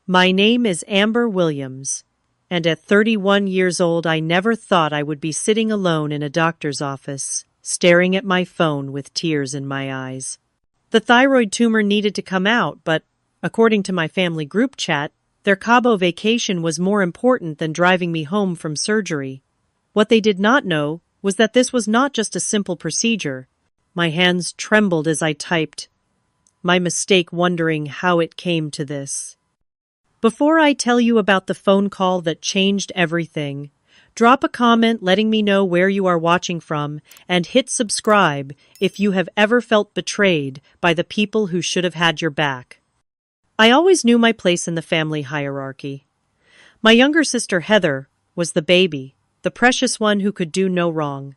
My name is Amber Williams, and at 31 years old I never thought I would be sitting alone in a doctor's office, staring at my phone with tears in my eyes. The thyroid tumor needed to come out, but, according to my family group chat, their Cabo vacation was more important than driving me home from surgery. What they did not know was that this was not just a simple procedure. My hands trembled as I typed, my mistake wondering how it came to this. Before I tell you about the phone call that changed everything, drop a comment letting me know where you are watching from and hit subscribe if you have ever felt betrayed by the people who should have had your back. I always knew my place in the family hierarchy. My younger sister Heather was the baby, the precious one who could do no wrong.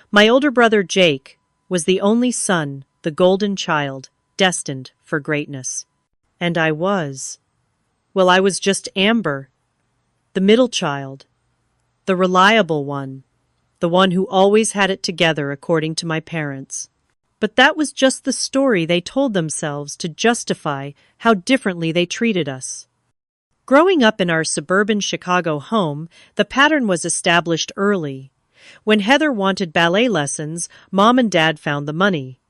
My older brother Jake was the only son, the golden child, destined for greatness. And I was just Amber, the middle child, the reliable one, the one who always had it together according to my parents. But that was just the story they told themselves to justify how differently they treated us. Growing up in our suburban Chicago home, the pattern was established early. When Heather wanted ballet lessons, Mom and Dad found the money.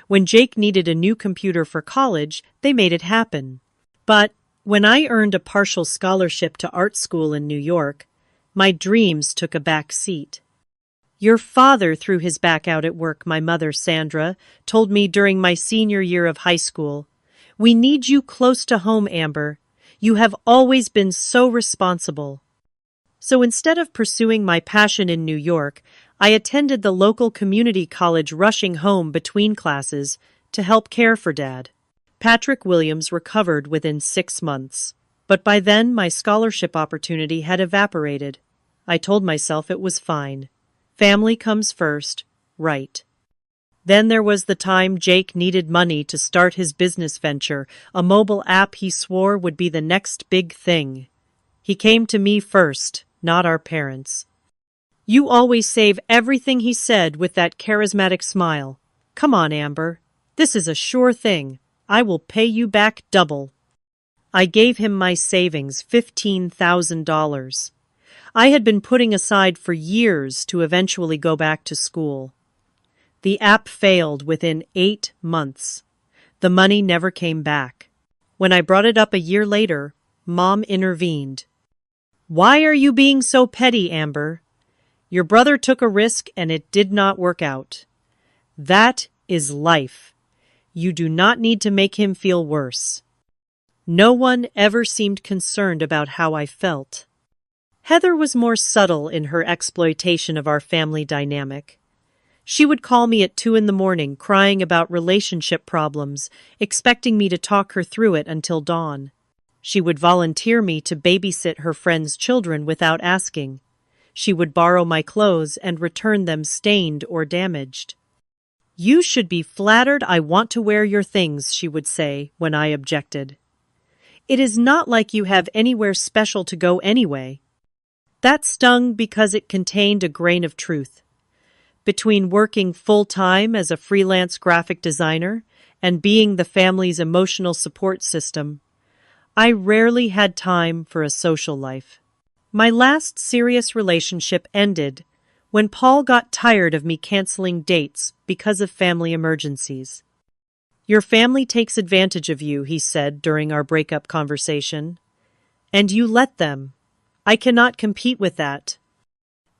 When Jake needed a new computer for college, they made it happen. But when I earned a partial scholarship to art school in New York, my dreams took a back seat. Your father threw his back out at work, my mother, Sandra, told me during my senior year of high school. We need you close to home, Amber. You have always been so responsible. So instead of pursuing my passion in New York, I attended the local community college, rushing home between classes to help care for Dad. Patrick Williams recovered within 6 months, but by then my scholarship opportunity had evaporated. I told myself it was fine. Family comes first, right? Then there was the time Jake needed money to start his business venture, a mobile app he swore would be the next big thing. He came to me first, not our parents. You always save everything, he said with that charismatic smile. Come on, Amber. This is a sure thing. I will pay you back double. I gave him my savings, $15,000. I had been putting aside for years to eventually go back to school. The app failed within 8 months. The money never came back. When I brought it up a year later, Mom intervened. Why are you being so petty, Amber? Your brother took a risk and it did not work out. That is life. You do not need to make him feel worse. No one ever seemed concerned about how I felt. Heather was more subtle in her exploitation of our family dynamic. She would call me at 2 a.m, crying about relationship problems, expecting me to talk her through it until dawn. She would volunteer me to babysit her friends' children without asking. She would borrow my clothes and return them stained or damaged. You should be flattered I want to wear your things, she would say when I objected. It is not like you have anywhere special to go anyway. That stung because it contained a grain of truth. Between working full-time as a freelance graphic designer and being the family's emotional support system, I rarely had time for a social life. My last serious relationship ended when Paul got tired of me canceling dates because of family emergencies. Your family takes advantage of you, he said during our breakup conversation. And you let them. I cannot compete with that.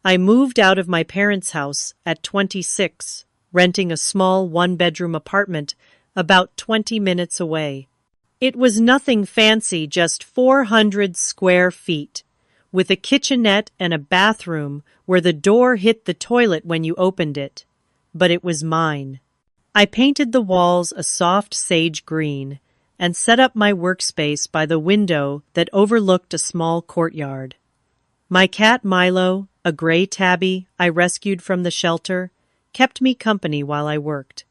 I moved out of my parents' house at 26, renting a small 1-bedroom apartment about 20 minutes away. It was nothing fancy, just 400 square feet, with a kitchenette and a bathroom where the door hit the toilet when you opened it. But it was mine. I painted the walls a soft sage green and set up my workspace by the window that overlooked a small courtyard. My cat Milo, a gray tabby I rescued from the shelter, kept me company while I worked.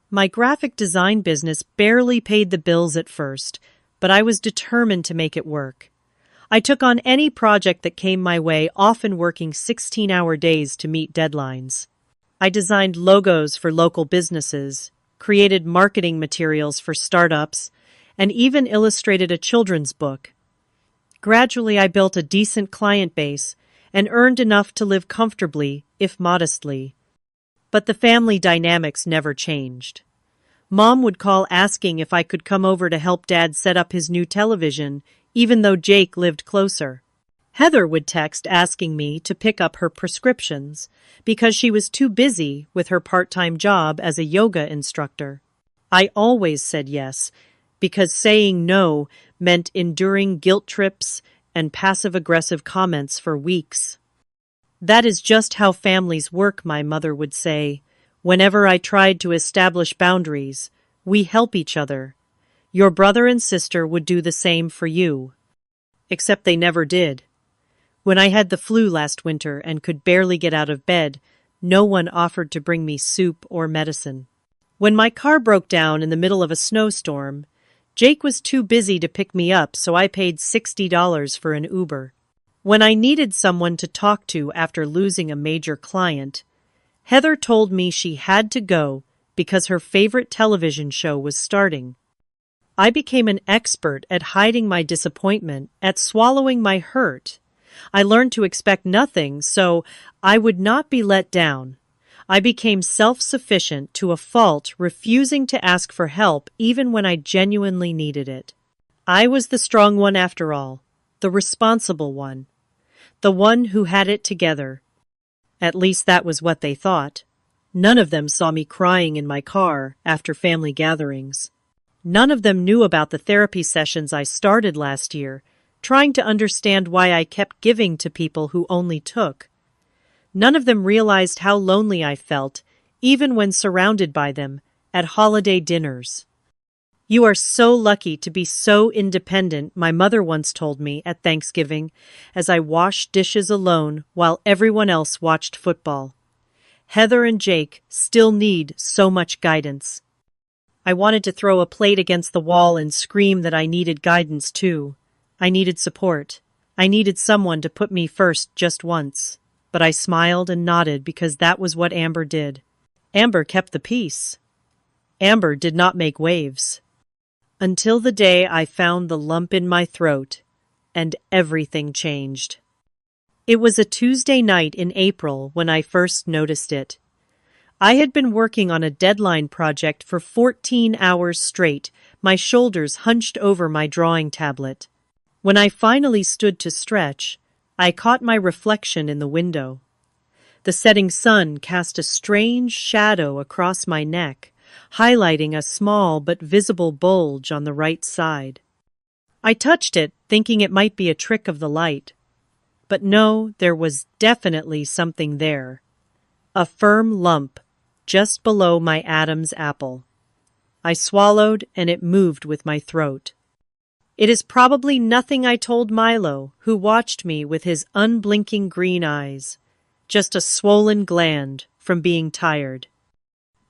My graphic design business barely paid the bills at first, but I was determined to make it work. I took on any project that came my way, often working 16-hour days to meet deadlines. I designed logos for local businesses, created marketing materials for startups, and even illustrated a children's book, Gradually, I built a decent client base and earned enough to live comfortably, if modestly. But the family dynamics never changed. Mom would call asking if I could come over to help Dad set up his new television, even though Jake lived closer. Heather would text asking me to pick up her prescriptions because she was too busy with her part-time job as a yoga instructor. I always said yes, because saying no meant enduring guilt trips and passive-aggressive comments for weeks. That is just how families work, my mother would say. Whenever I tried to establish boundaries, we help each other. Your brother and sister would do the same for you. Except they never did. When I had the flu last winter and could barely get out of bed, no one offered to bring me soup or medicine. When my car broke down in the middle of a snowstorm, Jake was too busy to pick me up, so I paid $60 for an Uber. When I needed someone to talk to after losing a major client, Heather told me she had to go because her favorite television show was starting. I became an expert at hiding my disappointment, at swallowing my hurt. I learned to expect nothing, so I would not be let down. I became self-sufficient to a fault, refusing to ask for help even when I genuinely needed it. I was the strong one after all, the responsible one, the one who had it together. At least that was what they thought. None of them saw me crying in my car after family gatherings. None of them knew about the therapy sessions I started last year, trying to understand why I kept giving to people who only took. None of them realized how lonely I felt, even when surrounded by them, at holiday dinners. You are so lucky to be so independent, my mother once told me at Thanksgiving, as I washed dishes alone while everyone else watched football. Heather and Jake still need so much guidance. I wanted to throw a plate against the wall and scream that I needed guidance too. I needed support. I needed someone to put me first just once. But I smiled and nodded because that was what Amber did. Amber kept the peace. Amber did not make waves. Until the day I found the lump in my throat, and everything changed. It was a Tuesday night in April when I first noticed it. I had been working on a deadline project for 14 hours straight, my shoulders hunched over my drawing tablet. When I finally stood to stretch, I caught my reflection in the window. The setting sun cast a strange shadow across my neck, highlighting a small but visible bulge on the right side. I touched it, thinking it might be a trick of the light. But no, there was definitely something there. A firm lump, just below my Adam's apple. I swallowed, and it moved with my throat. It is probably nothing I told Milo, who watched me with his unblinking green eyes. Just a swollen gland from being tired.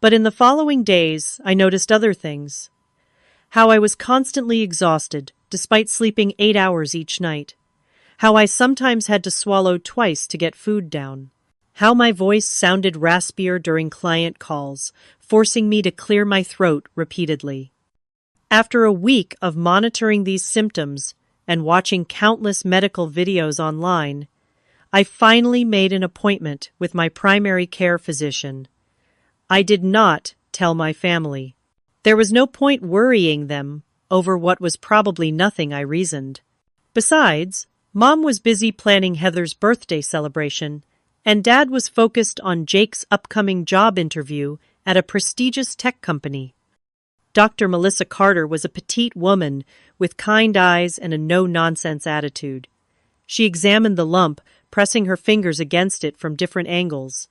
But in the following days, I noticed other things. How I was constantly exhausted, despite sleeping 8 hours each night. How I sometimes had to swallow twice to get food down. How my voice sounded raspier during client calls, forcing me to clear my throat repeatedly. After a week of monitoring these symptoms and watching countless medical videos online, I finally made an appointment with my primary care physician. I did not tell my family. There was no point worrying them over what was probably nothing, I reasoned. Besides, Mom was busy planning Heather's birthday celebration, and Dad was focused on Jake's upcoming job interview at a prestigious tech company. Dr. Melissa Carter was a petite woman with kind eyes and a no-nonsense attitude. She examined the lump, pressing her fingers against it from different angles.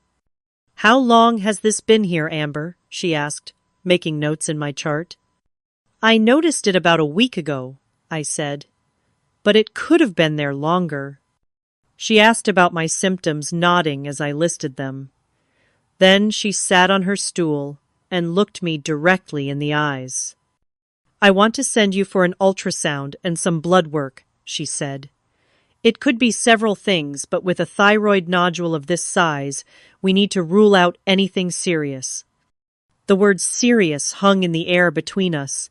"How long has this been here, Amber?" she asked, making notes in my chart. "I noticed it about a week ago," I said. "But it could have been there longer." She asked about my symptoms, nodding as I listed them. Then she sat on her stool and looked me directly in the eyes. "I want to send you for an ultrasound and some blood work," she said. "It could be several things, but with a thyroid nodule of this size, we need to rule out anything serious." The word serious hung in the air between us.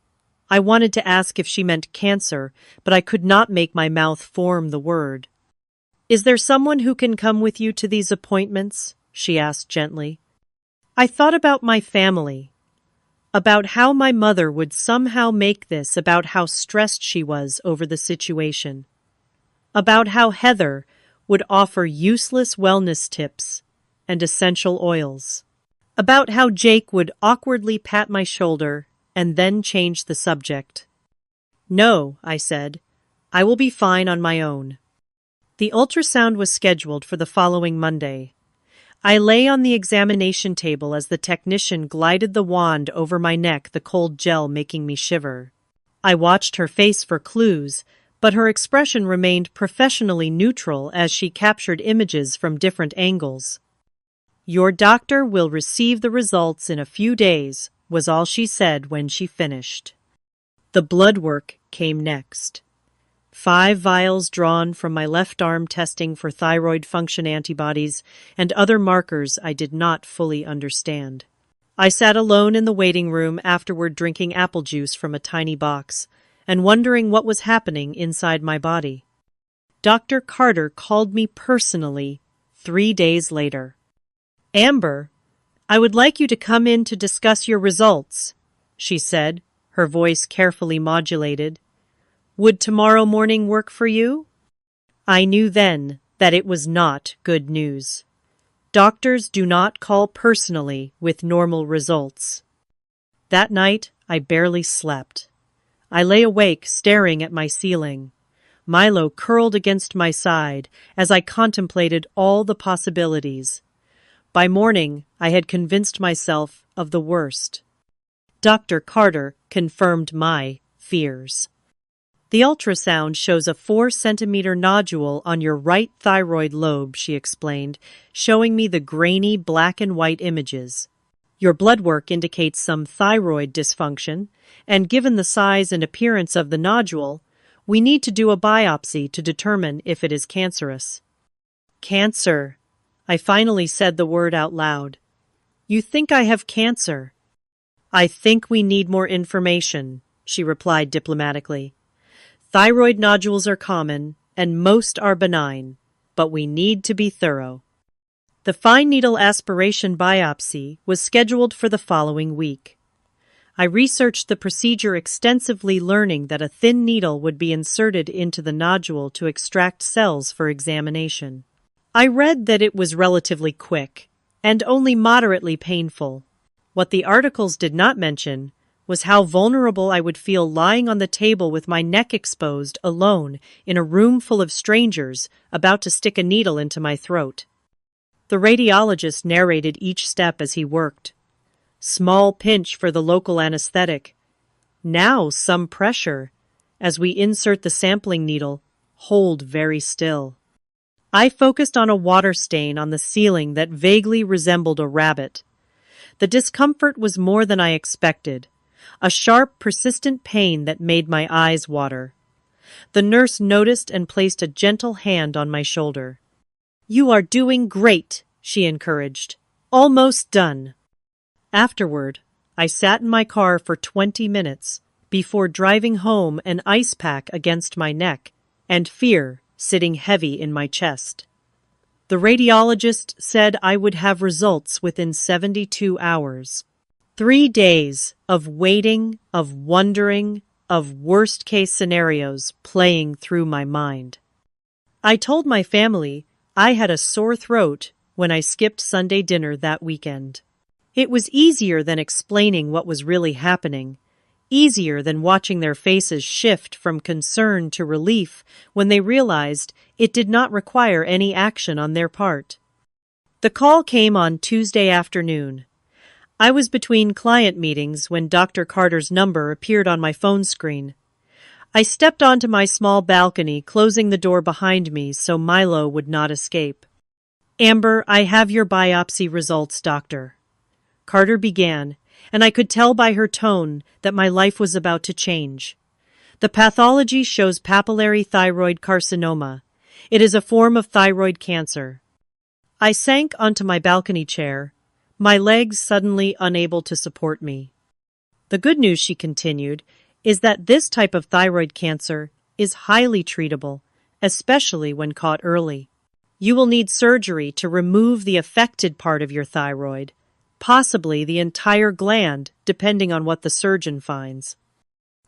I wanted to ask if she meant cancer, but I could not make my mouth form the word. "Is there someone who can come with you to these appointments?" she asked gently. I thought about my family, about how my mother would somehow make this about how stressed she was over the situation, about how Heather would offer useless wellness tips and essential oils, about how Jake would awkwardly pat my shoulder and then change the subject. "No," I said, "I will be fine on my own." The ultrasound was scheduled for the following Monday. I lay on the examination table as the technician glided the wand over my neck, the cold gel making me shiver. I watched her face for clues, but her expression remained professionally neutral as she captured images from different angles. "Your doctor will receive the results in a few days," was all she said when she finished. The blood work came next. 5 vials drawn from my left arm testing for thyroid function antibodies and other markers I did not fully understand. I sat alone in the waiting room afterward, drinking apple juice from a tiny box and wondering what was happening inside my body. Dr. Carter called me personally 3 days later. "Amber, I would like you to come in to discuss your results," she said, her voice carefully modulated. "Would tomorrow morning work for you?" I knew then that it was not good news. Doctors do not call personally with normal results. That night, I barely slept. I lay awake staring at my ceiling. Milo curled against my side as I contemplated all the possibilities. By morning, I had convinced myself of the worst. Dr. Carter confirmed my fears. "The ultrasound shows a 4-centimeter nodule on your right thyroid lobe," she explained, showing me the grainy black and white images. "Your blood work indicates some thyroid dysfunction, and given the size and appearance of the nodule, we need to do a biopsy to determine if it is cancerous." "Cancer," I finally said the word out loud. "You think I have cancer?" "I think we need more information," she replied diplomatically. "Thyroid nodules are common, and most are benign, but we need to be thorough." The fine needle aspiration biopsy was scheduled for the following week. I researched the procedure extensively, learning that a thin needle would be inserted into the nodule to extract cells for examination. I read that it was relatively quick and only moderately painful. What the articles did not mention was how vulnerable I would feel lying on the table with my neck exposed, alone, in a room full of strangers, about to stick a needle into my throat. The radiologist narrated each step as he worked. Small pinch for the local anesthetic. Now some pressure. As we insert the sampling needle, hold very still. I focused on a water stain on the ceiling that vaguely resembled a rabbit. The discomfort was more than I expected. A sharp, persistent pain that made my eyes water. The nurse noticed and placed a gentle hand on my shoulder. "You are doing great," she encouraged. "Almost done." Afterward, I sat in my car for 20 minutes before driving home, an ice pack against my neck and fear sitting heavy in my chest. The radiologist said I would have results within 72 hours. 3 days of waiting, of wondering, of worst-case scenarios playing through my mind. I told my family I had a sore throat when I skipped Sunday dinner that weekend. It was easier than explaining what was really happening, easier than watching their faces shift from concern to relief when they realized it did not require any action on their part. The call came on Tuesday afternoon. I was between client meetings when Dr. Carter's number appeared on my phone screen. I stepped onto my small balcony, closing the door behind me so Milo would not escape. "Amber, I have your biopsy results, doctor," Carter began, and I could tell by her tone that my life was about to change. "The pathology shows papillary thyroid carcinoma. It is a form of thyroid cancer." I sank onto my balcony chair, my legs suddenly unable to support me. "The good news," she continued, is that this type of thyroid cancer is highly treatable, especially when caught early. You will need surgery to remove the affected part of your thyroid, possibly the entire gland, depending on what the surgeon finds.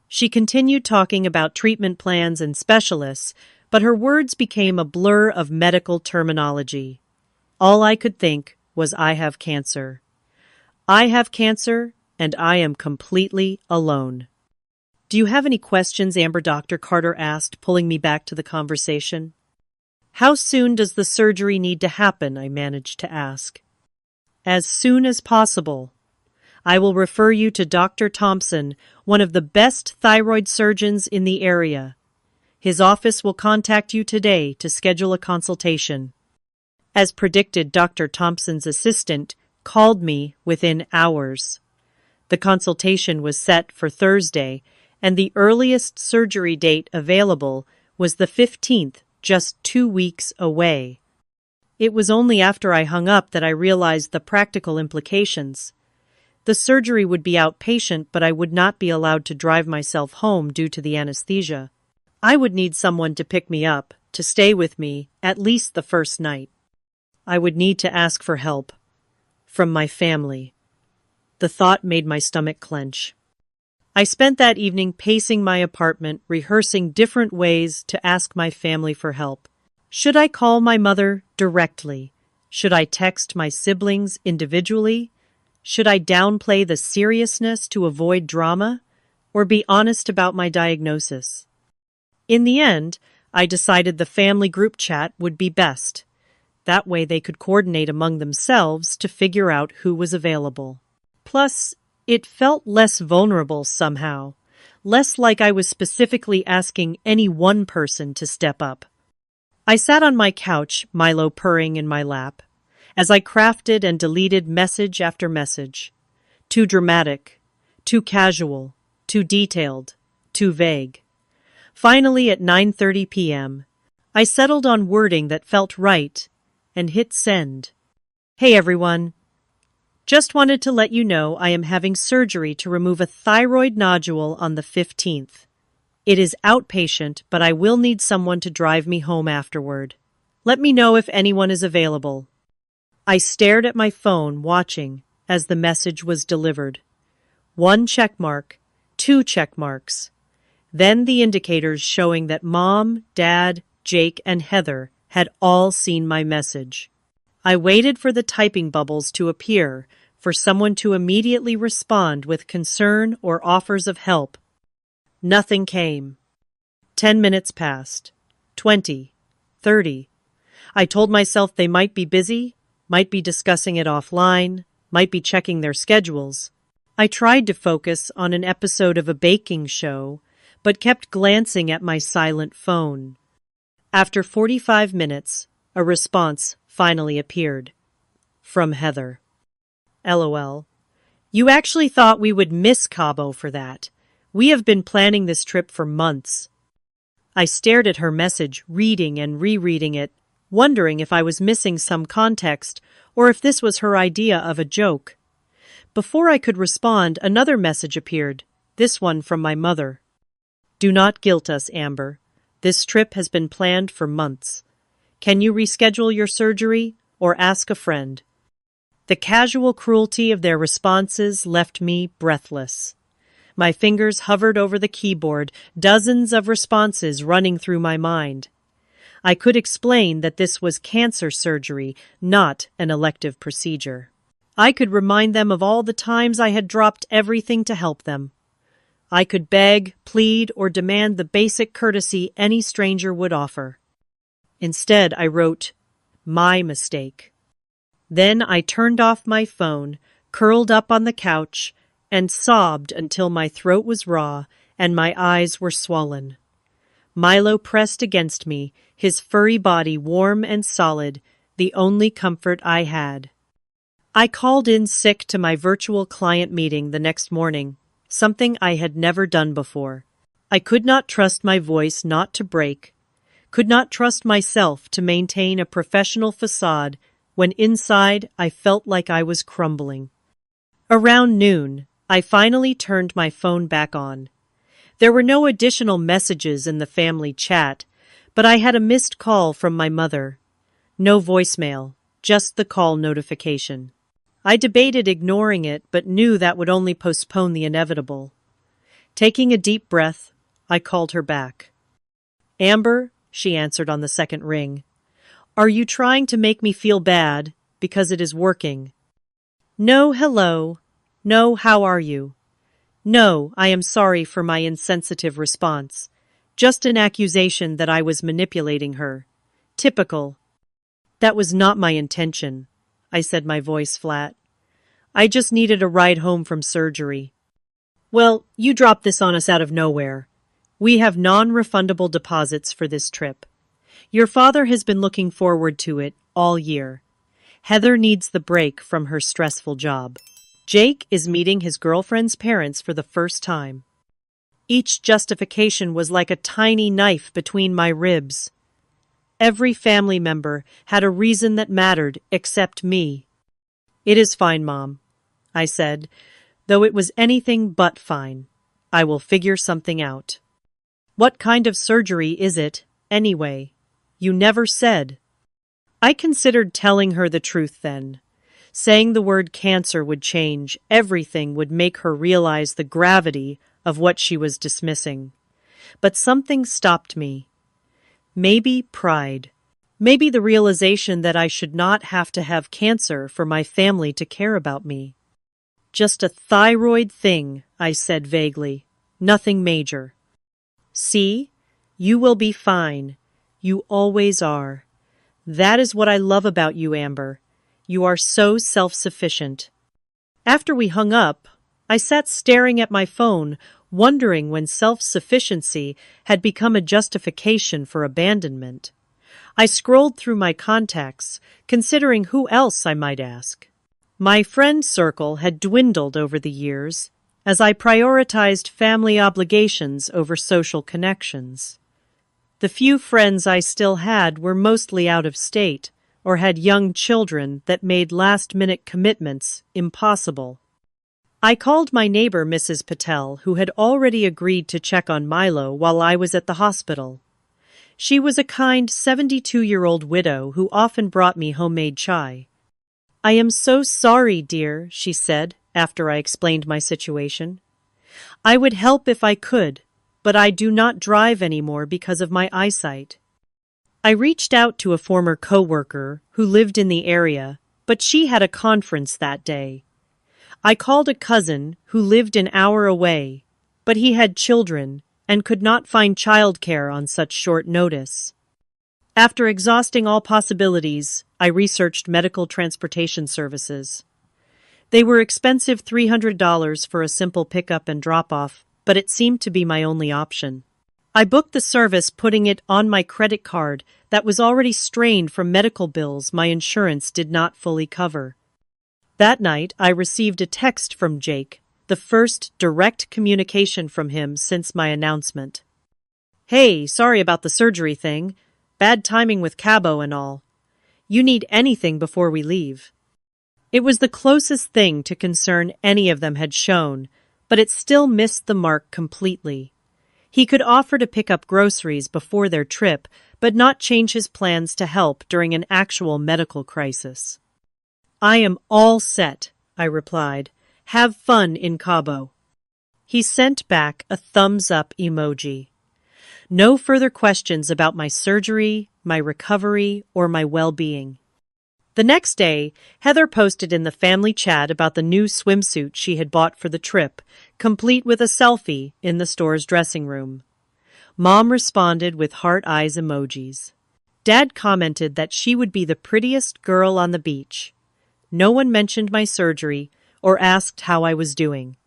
She continued talking about treatment plans and specialists, but her words became a blur of medical terminology. All I could think was, I have cancer. I have cancer, and I am completely alone. Do you have any questions, Amber? Dr. Carter asked, pulling me back to the conversation. How soon does the surgery need to happen? I managed to ask. As soon as possible. I will refer you to Dr. Thompson, one of the best thyroid surgeons in the area. His office will contact you today to schedule a consultation. As predicted, Dr. Thompson's assistant called me within hours. The consultation was set for Thursday, and the earliest surgery date available was the 15th, just 2 weeks away. It was only after I hung up that I realized the practical implications. The surgery would be outpatient, but I would not be allowed to drive myself home due to the anesthesia. I would need someone to pick me up, to stay with me, at least the first night. I would need to ask for help. From my family. The thought made my stomach clench. I spent that evening pacing my apartment, rehearsing different ways to ask my family for help. Should I call my mother directly? Should I text my siblings individually? Should I downplay the seriousness to avoid drama? Or be honest about my diagnosis? In the end, I decided the family group chat would be best. That way they could coordinate among themselves to figure out who was available. Plus, it felt less vulnerable somehow, less like I was specifically asking any one person to step up. I sat on my couch, Milo purring in my lap, as I crafted and deleted message after message. Too dramatic, too casual, too detailed, too vague. Finally, at 9:30 p.m., I settled on wording that felt right and hit send. Hey everyone. Just wanted to let you know I am having surgery to remove a thyroid nodule on the 15th. It is outpatient, but I will need someone to drive me home afterward. Let me know if anyone is available. I stared at my phone, watching as the message was delivered. 1 check mark, 2 check marks. Then the indicators showing that Mom, Dad, Jake, and Heather had all seen my message. I waited for the typing bubbles to appear, for someone to immediately respond with concern or offers of help. Nothing came. 10 minutes passed. 20. 30. I told myself they might be busy, might be discussing it offline, might be checking their schedules. I tried to focus on an episode of a baking show, but kept glancing at my silent phone. After 45 minutes, a response finally appeared. From Heather. LOL. You actually thought we would miss Cabo for that. We have been planning this trip for months. I stared at her message, reading and rereading it, wondering if I was missing some context or if this was her idea of a joke. Before I could respond, another message appeared, this one from my mother. Do not guilt us, Amber. This trip has been planned for months. Can you reschedule your surgery or ask a friend? The casual cruelty of their responses left me breathless. My fingers hovered over the keyboard, dozens of responses running through my mind. I could explain that this was cancer surgery, not an elective procedure. I could remind them of all the times I had dropped everything to help them. I could beg, plead, or demand the basic courtesy any stranger would offer. Instead, I wrote, my mistake. Then I turned off my phone, curled up on the couch, and sobbed until my throat was raw and my eyes were swollen. Milo pressed against me, his furry body warm and solid, the only comfort I had. I called in sick to my virtual client meeting the next morning, something I had never done before. I could not trust my voice not to break, could not trust myself to maintain a professional facade when inside I felt like I was crumbling. Around noon, I finally turned my phone back on. There were no additional messages in the family chat, but I had a missed call from my mother. No voicemail, just the call notification. I debated ignoring it, but knew that would only postpone the inevitable. Taking a deep breath, I called her back. "Amber," she answered on the second ring. "Are you trying to make me feel bad? Because it is working." "No, hello. No, how are you?" "No, I am sorry for my insensitive response. Just an accusation that I was manipulating her. Typical." "That was not my intention," I said, my voice flat. "I just needed a ride home from surgery." "Well, you dropped this on us out of nowhere. We have non-refundable deposits for this trip. Your father has been looking forward to it all year. Heather needs the break from her stressful job. Jake is meeting his girlfriend's parents for the first time." Each justification was like a tiny knife between my ribs. Every family member had a reason that mattered except me. "It is fine, Mom," I said, though it was anything but fine. "I will figure something out." "What kind of surgery is it, anyway? You never said." I considered telling her the truth then. Saying the word cancer would change everything, would make her realize the gravity of what she was dismissing. But something stopped me. Maybe pride. Maybe the realization that I should not have to have cancer for my family to care about me. "Just a thyroid thing," I said vaguely. "Nothing major." "See? You will be fine. You always are. That is what I love about you, Amber. You are so self-sufficient." After we hung up, I sat staring at my phone, wondering when self-sufficiency had become a justification for abandonment. I scrolled through my contacts, considering who else I might ask. My friend circle had dwindled over the years, as I prioritized family obligations over social connections. The few friends I still had were mostly out of state, or had young children that made last-minute commitments impossible. I called my neighbor, Mrs. Patel, who had already agreed to check on Milo while I was at the hospital. She was a kind 72-year-old widow who often brought me homemade chai. "I am so sorry, dear," she said, after I explained my situation. "I would help if I could, but I do not drive anymore because of my eyesight." I reached out to a former coworker who lived in the area, but she had a conference that day. I called a cousin who lived an hour away, but he had children and could not find childcare on such short notice. After exhausting all possibilities, I researched medical transportation services. They were expensive, $300 for a simple pickup and drop-off, but it seemed to be my only option. I booked the service, putting it on my credit card that was already strained from medical bills my insurance did not fully cover. That night, I received a text from Jake, the first direct communication from him since my announcement. "Hey, sorry about the surgery thing. Bad timing with Cabo and all. You need anything before we leave." It was the closest thing to concern any of them had shown, but it still missed the mark completely. He could offer to pick up groceries before their trip, but not change his plans to help during an actual medical crisis. "I am all set," I replied. "Have fun in Cabo." He sent back a thumbs-up emoji. No further questions about my surgery, my recovery, or my well-being. The next day, Heather posted in the family chat about the new swimsuit she had bought for the trip, complete with a selfie in the store's dressing room. Mom responded with heart eyes emojis. Dad commented that she would be the prettiest girl on the beach. No one mentioned my surgery or asked how I was doing.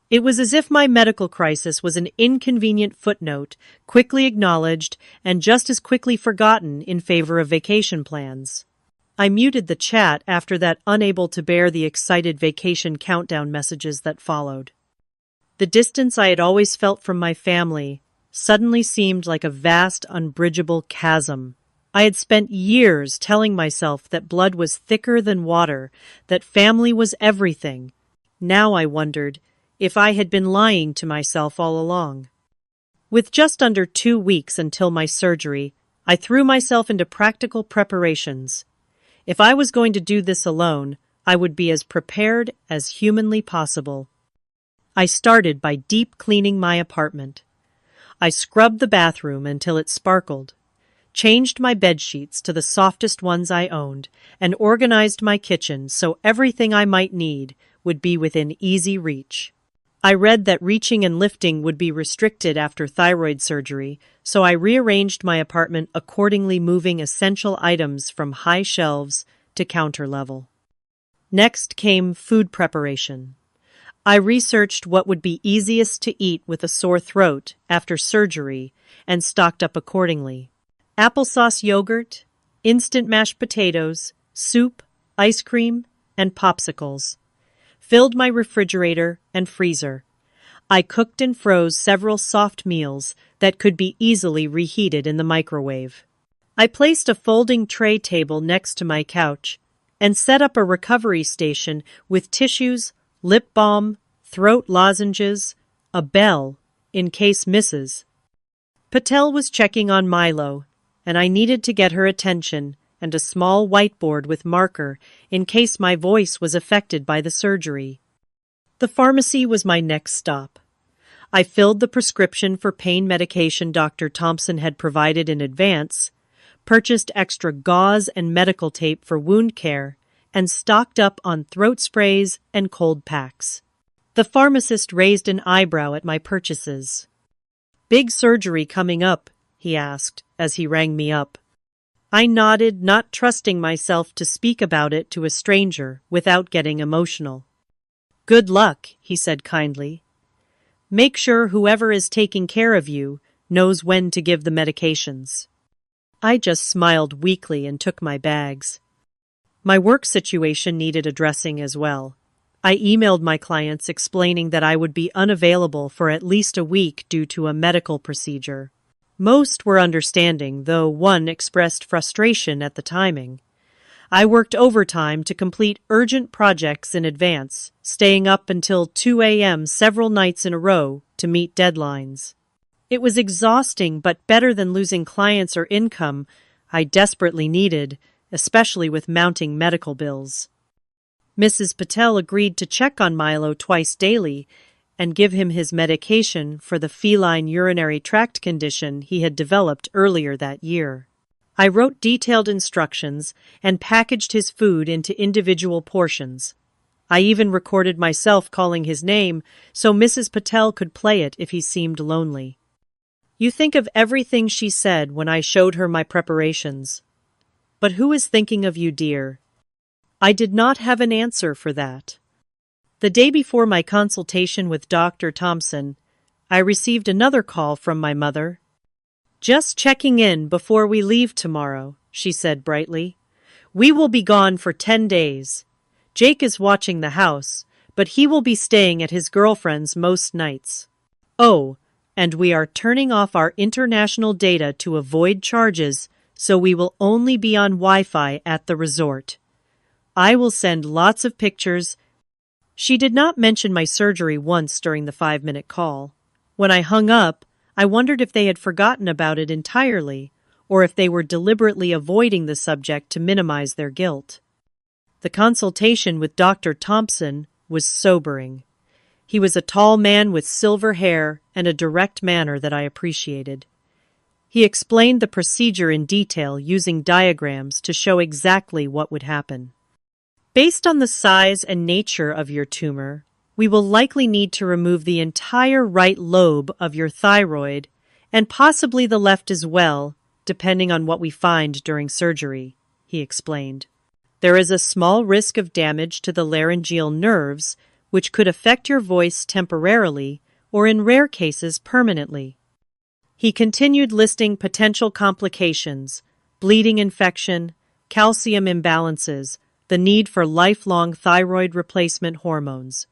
It was as if my medical crisis was an inconvenient footnote, quickly acknowledged and just as quickly forgotten in favor of vacation plans. I muted the chat after that, unable to bear the excited vacation countdown messages that followed. The distance I had always felt from my family suddenly seemed like a vast, unbridgeable chasm. I had spent years telling myself that blood was thicker than water, that family was everything. Now I wondered if I had been lying to myself all along. With just under 2 weeks until my surgery, I threw myself into practical preparations. If I was going to do this alone, I would be as prepared as humanly possible. I started by deep cleaning my apartment. I scrubbed the bathroom until it sparkled, changed my bed sheets to the softest ones I owned, and organized my kitchen so everything I might need would be within easy reach. I read that reaching and lifting would be restricted after thyroid surgery, so I rearranged my apartment accordingly, moving essential items from high shelves to counter level. Next came food preparation. I researched what would be easiest to eat with a sore throat after surgery and stocked up accordingly. Applesauce yogurt, instant mashed potatoes, soup, ice cream, and popsicles filled my refrigerator and freezer. I cooked and froze several soft meals that could be easily reheated in the microwave. I placed a folding tray table next to my couch and set up a recovery station with tissues, lip balm, throat lozenges, a bell, in case Mrs. Patel was checking on Milo, and I needed to get her attention, and a small whiteboard with marker in case my voice was affected by the surgery. The pharmacy was my next stop. I filled the prescription for pain medication Dr. Thompson had provided in advance, purchased extra gauze and medical tape for wound care, and stocked up on throat sprays and cold packs. The pharmacist raised an eyebrow at my purchases. "Big surgery coming up?" he asked as he rang me up. I nodded, not trusting myself to speak about it to a stranger without getting emotional. "Good luck," he said kindly. "Make sure whoever is taking care of you knows when to give the medications." I just smiled weakly and took my bags. My work situation needed addressing as well. I emailed my clients explaining that I would be unavailable for at least a week due to a medical procedure. Most were understanding, though one expressed frustration at the timing. I worked overtime to complete urgent projects in advance, staying up until 2 a.m. several nights in a row to meet deadlines. It was exhausting, but better than losing clients or income I desperately needed, especially with mounting medical bills. Mrs. Patel agreed to check on Milo twice daily and give him his medication for the feline urinary tract condition he had developed earlier that year. I wrote detailed instructions and packaged his food into individual portions. I even recorded myself calling his name so Mrs. Patel could play it if he seemed lonely. You think of everything she said when I showed her my preparations. But who is thinking of you, dear? I did not have an answer for that. The day before my consultation with Dr. Thompson, I received another call from my mother. "Just checking in before we leave tomorrow," she said brightly. "We will be gone for 10 days. Jake is watching the house, but he will be staying at his girlfriend's most nights. Oh, and we are turning off our international data to avoid charges, so we will only be on Wi-Fi at the resort. I will send lots of pictures." She did not mention my surgery once during the 5-minute call. When I hung up, I wondered if they had forgotten about it entirely, or if they were deliberately avoiding the subject to minimize their guilt. The consultation with Dr. Thompson was sobering. He was a tall man with silver hair and a direct manner that I appreciated. He explained the procedure in detail using diagrams to show exactly what would happen. "Based on the size and nature of your tumor, we will likely need to remove the entire right lobe of your thyroid and possibly the left as well, depending on what we find during surgery," he explained. "There is a small risk of damage to the laryngeal nerves, which could affect your voice temporarily or in rare cases permanently." He continued listing potential complications: bleeding infection, calcium imbalances, the need for lifelong thyroid replacement hormones.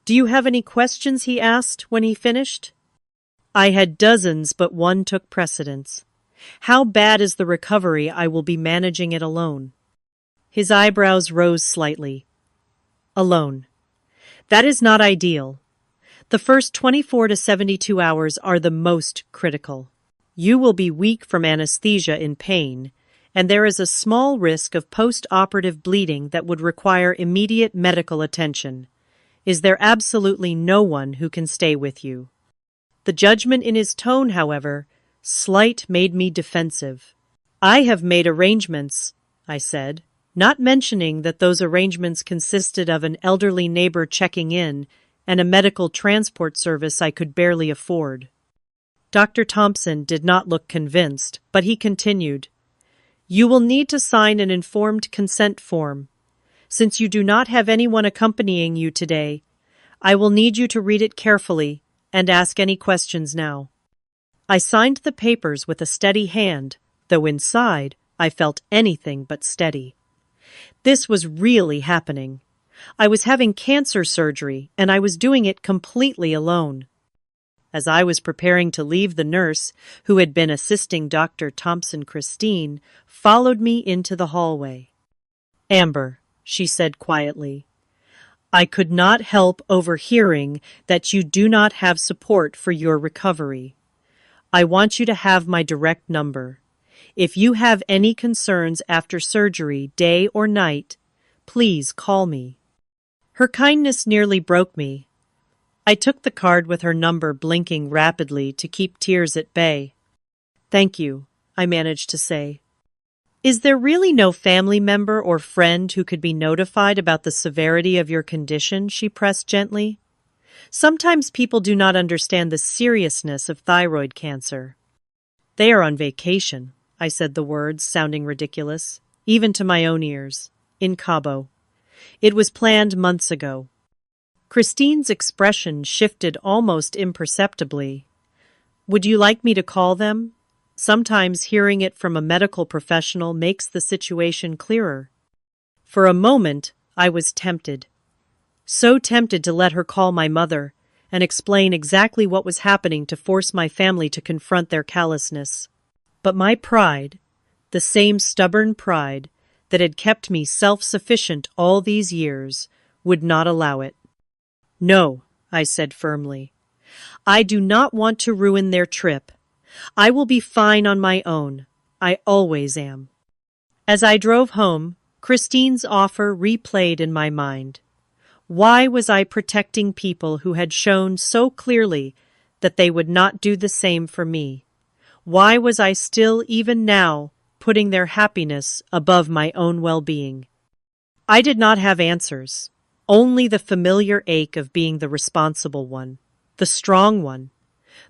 "Do you have any questions?" he asked when he finished. I had dozens, but one took precedence. "How bad is the recovery? I will be managing it alone." His eyebrows rose slightly. "Alone. That is not ideal. The first 24 to 72 hours are the most critical. You will be weak from anesthesia in pain, and there is a small risk of post-operative bleeding that would require immediate medical attention. Is there absolutely no one who can stay with you? The judgment in his tone, however, slight, made me defensive. I have made arrangements, I said, not mentioning that those arrangements consisted of an elderly neighbor checking in and a medical transport service I could barely afford. Dr. Thompson did not look convinced, but he continued, "You will need to sign an informed consent form. Since you do not have anyone accompanying you today, I will need you to read it carefully and ask any questions now." I signed the papers with a steady hand, though inside I felt anything but steady. This was really happening. I was having cancer surgery, and I was doing it completely alone. As I was preparing to leave, the nurse, who had been assisting Dr. Thompson, Christine, followed me into the hallway. "Amber," she said quietly, "I could not help overhearing that you do not have support for your recovery. I want you to have my direct number. If you have any concerns after surgery, day or night, please call me." Her kindness nearly broke me. I took the card with her number, blinking rapidly to keep tears at bay. "Thank you," I managed to say. "Is there really no family member or friend who could be notified about the severity of your condition?" she pressed gently. "Sometimes people do not understand the seriousness of thyroid cancer." "They are on vacation," I said, the words sounding ridiculous, even to my own ears, in Cabo. "It was planned months ago." Christine's expression shifted almost imperceptibly. "Would you like me to call them? Sometimes hearing it from a medical professional makes the situation clearer." For a moment, I was tempted. So tempted to let her call my mother and explain exactly what was happening to force my family to confront their callousness. But my pride, the same stubborn pride that had kept me self-sufficient all these years, would not allow it. "No," I said firmly. "I do not want to ruin their trip. I will be fine on my own. I always am." As I drove home, Christine's offer replayed in my mind. Why was I protecting people who had shown so clearly that they would not do the same for me? Why was I still, even now, putting their happiness above my own well-being? I did not have answers. Only the familiar ache of being the responsible one, the strong one,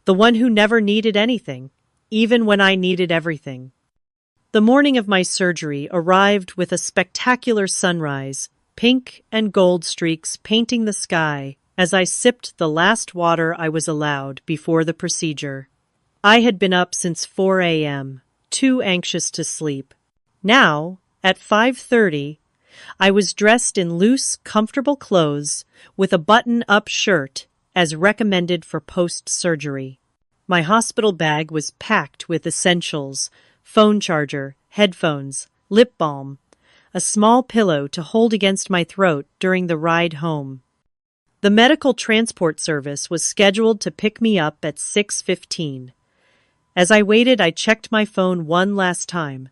the one who never needed anything, even when I needed everything. The morning of my surgery arrived with a spectacular sunrise, pink and gold streaks painting the sky as I sipped the last water I was allowed before the procedure. I had been up since 4 a.m., too anxious to sleep. Now, at 5:30, I was dressed in loose, comfortable clothes with a button-up shirt as recommended for post-surgery. My hospital bag was packed with essentials: phone charger, headphones, lip balm, a small pillow to hold against my throat during the ride home. The medical transport service was scheduled to pick me up at 6:15. As I waited, I checked my phone one last time.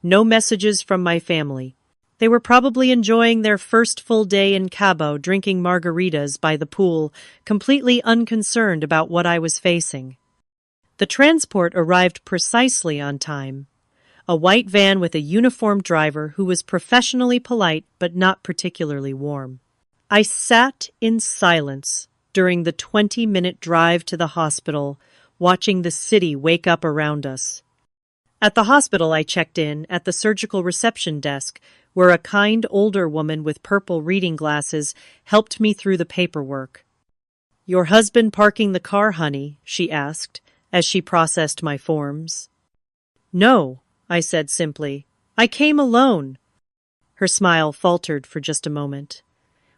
No messages from my family. They were probably enjoying their first full day in Cabo, drinking margaritas by the pool, completely unconcerned about what I was facing. The transport arrived precisely on time. A white van with a uniformed driver who was professionally polite but not particularly warm. I sat in silence during the 20-minute drive to the hospital, watching the city wake up around us. At the hospital, I checked in at the surgical reception desk, where a kind older woman with purple reading glasses helped me through the paperwork. "Your husband parking the car, honey?" she asked, as she processed my forms. "No," I said simply. "I came alone." Her smile faltered for just a moment.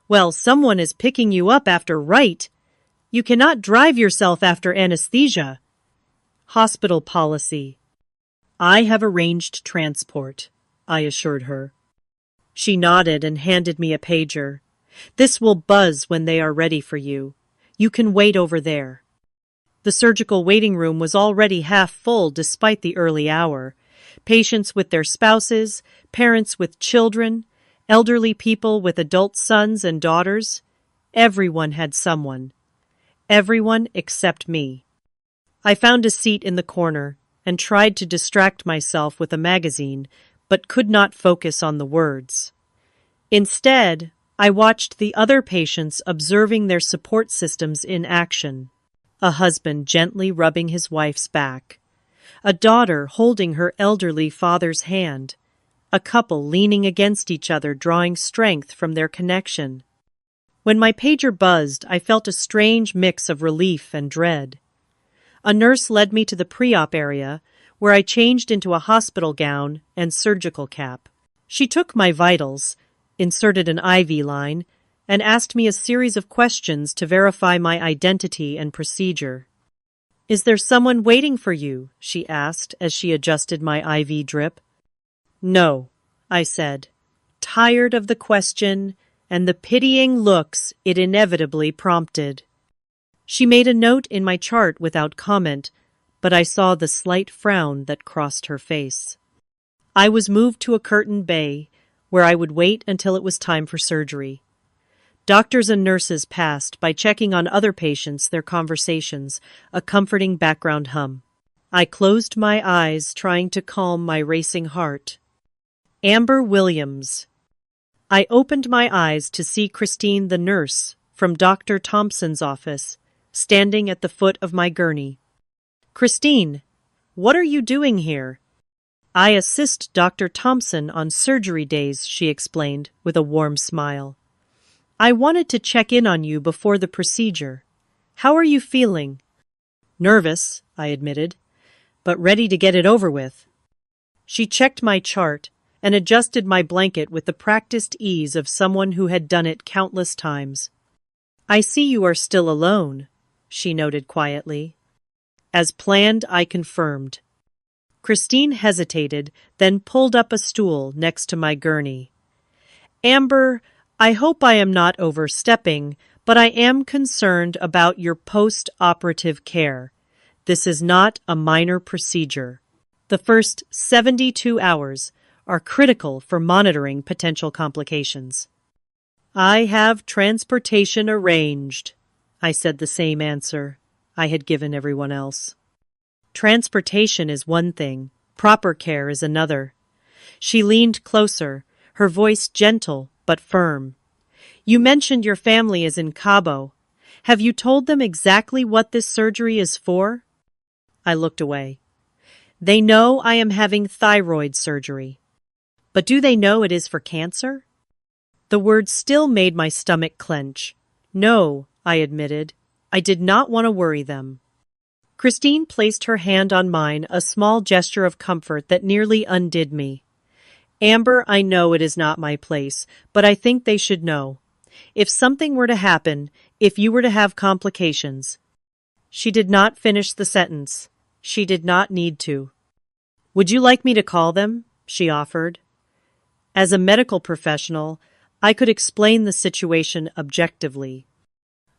"Well, someone is picking you up after right. You cannot drive yourself after anesthesia." "Hospital policy." "I have arranged transport," I assured her. She nodded and handed me a pager. "This will buzz when they are ready for you. You can wait over there." The surgical waiting room was already half full despite the early hour. Patients with their spouses, parents with children, elderly people with adult sons and daughters. Everyone had someone. Everyone except me. I found a seat in the corner and tried to distract myself with a magazine, but could not focus on the words. Instead, I watched the other patients observing their support systems in action. A husband gently rubbing his wife's back. A daughter holding her elderly father's hand. A couple leaning against each other, drawing strength from their connection. When my pager buzzed, I felt a strange mix of relief and dread. A nurse led me to the pre-op area, where I changed into a hospital gown and surgical cap. She took my vitals, inserted an IV line, and asked me a series of questions to verify my identity and procedure. "Is there someone waiting for you?" she asked as she adjusted my IV drip. "No," I said, tired of the question and the pitying looks it inevitably prompted. She made a note in my chart without comment, but I saw the slight frown that crossed her face. I was moved to a curtained bay, where I would wait until it was time for surgery. Doctors and nurses passed by checking on other patients, their conversations, a comforting background hum. I closed my eyes, trying to calm my racing heart. Amber Williams. I opened my eyes to see Christine, the nurse, from Dr. Thompson's office, standing at the foot of my gurney. "Christine, what are you doing here?" "I assist Dr. Thompson on surgery days," she explained, with a warm smile. "I wanted to check in on you before the procedure. How are you feeling?" "Nervous," I admitted, "but ready to get it over with." She checked my chart and adjusted my blanket with the practiced ease of someone who had done it countless times. "I see you are still alone," she noted quietly. As planned, I confirmed. Christine hesitated, then pulled up a stool next to my gurney. "Amber, I hope I am not overstepping, but I am concerned about your post-operative care. This is not a minor procedure. The first 72 hours are critical for monitoring potential complications." "I have transportation arranged," I said, the same answer I had given everyone else. "Transportation is one thing, proper care is another." She leaned closer, her voice gentle but firm. "You mentioned your family is in Cabo. Have you told them exactly what this surgery is for?" I looked away. "They know I am having thyroid surgery. But do they know it is for cancer?" The words still made my stomach clench. "No," I admitted. I did not want to worry them. Christine placed her hand on mine, a small gesture of comfort that nearly undid me. "Amber, I know it is not my place, but I think they should know. If something were to happen, if you were to have complications." She did not finish the sentence. She did not need to. "Would you like me to call them?" she offered. As a medical professional, I could explain the situation objectively.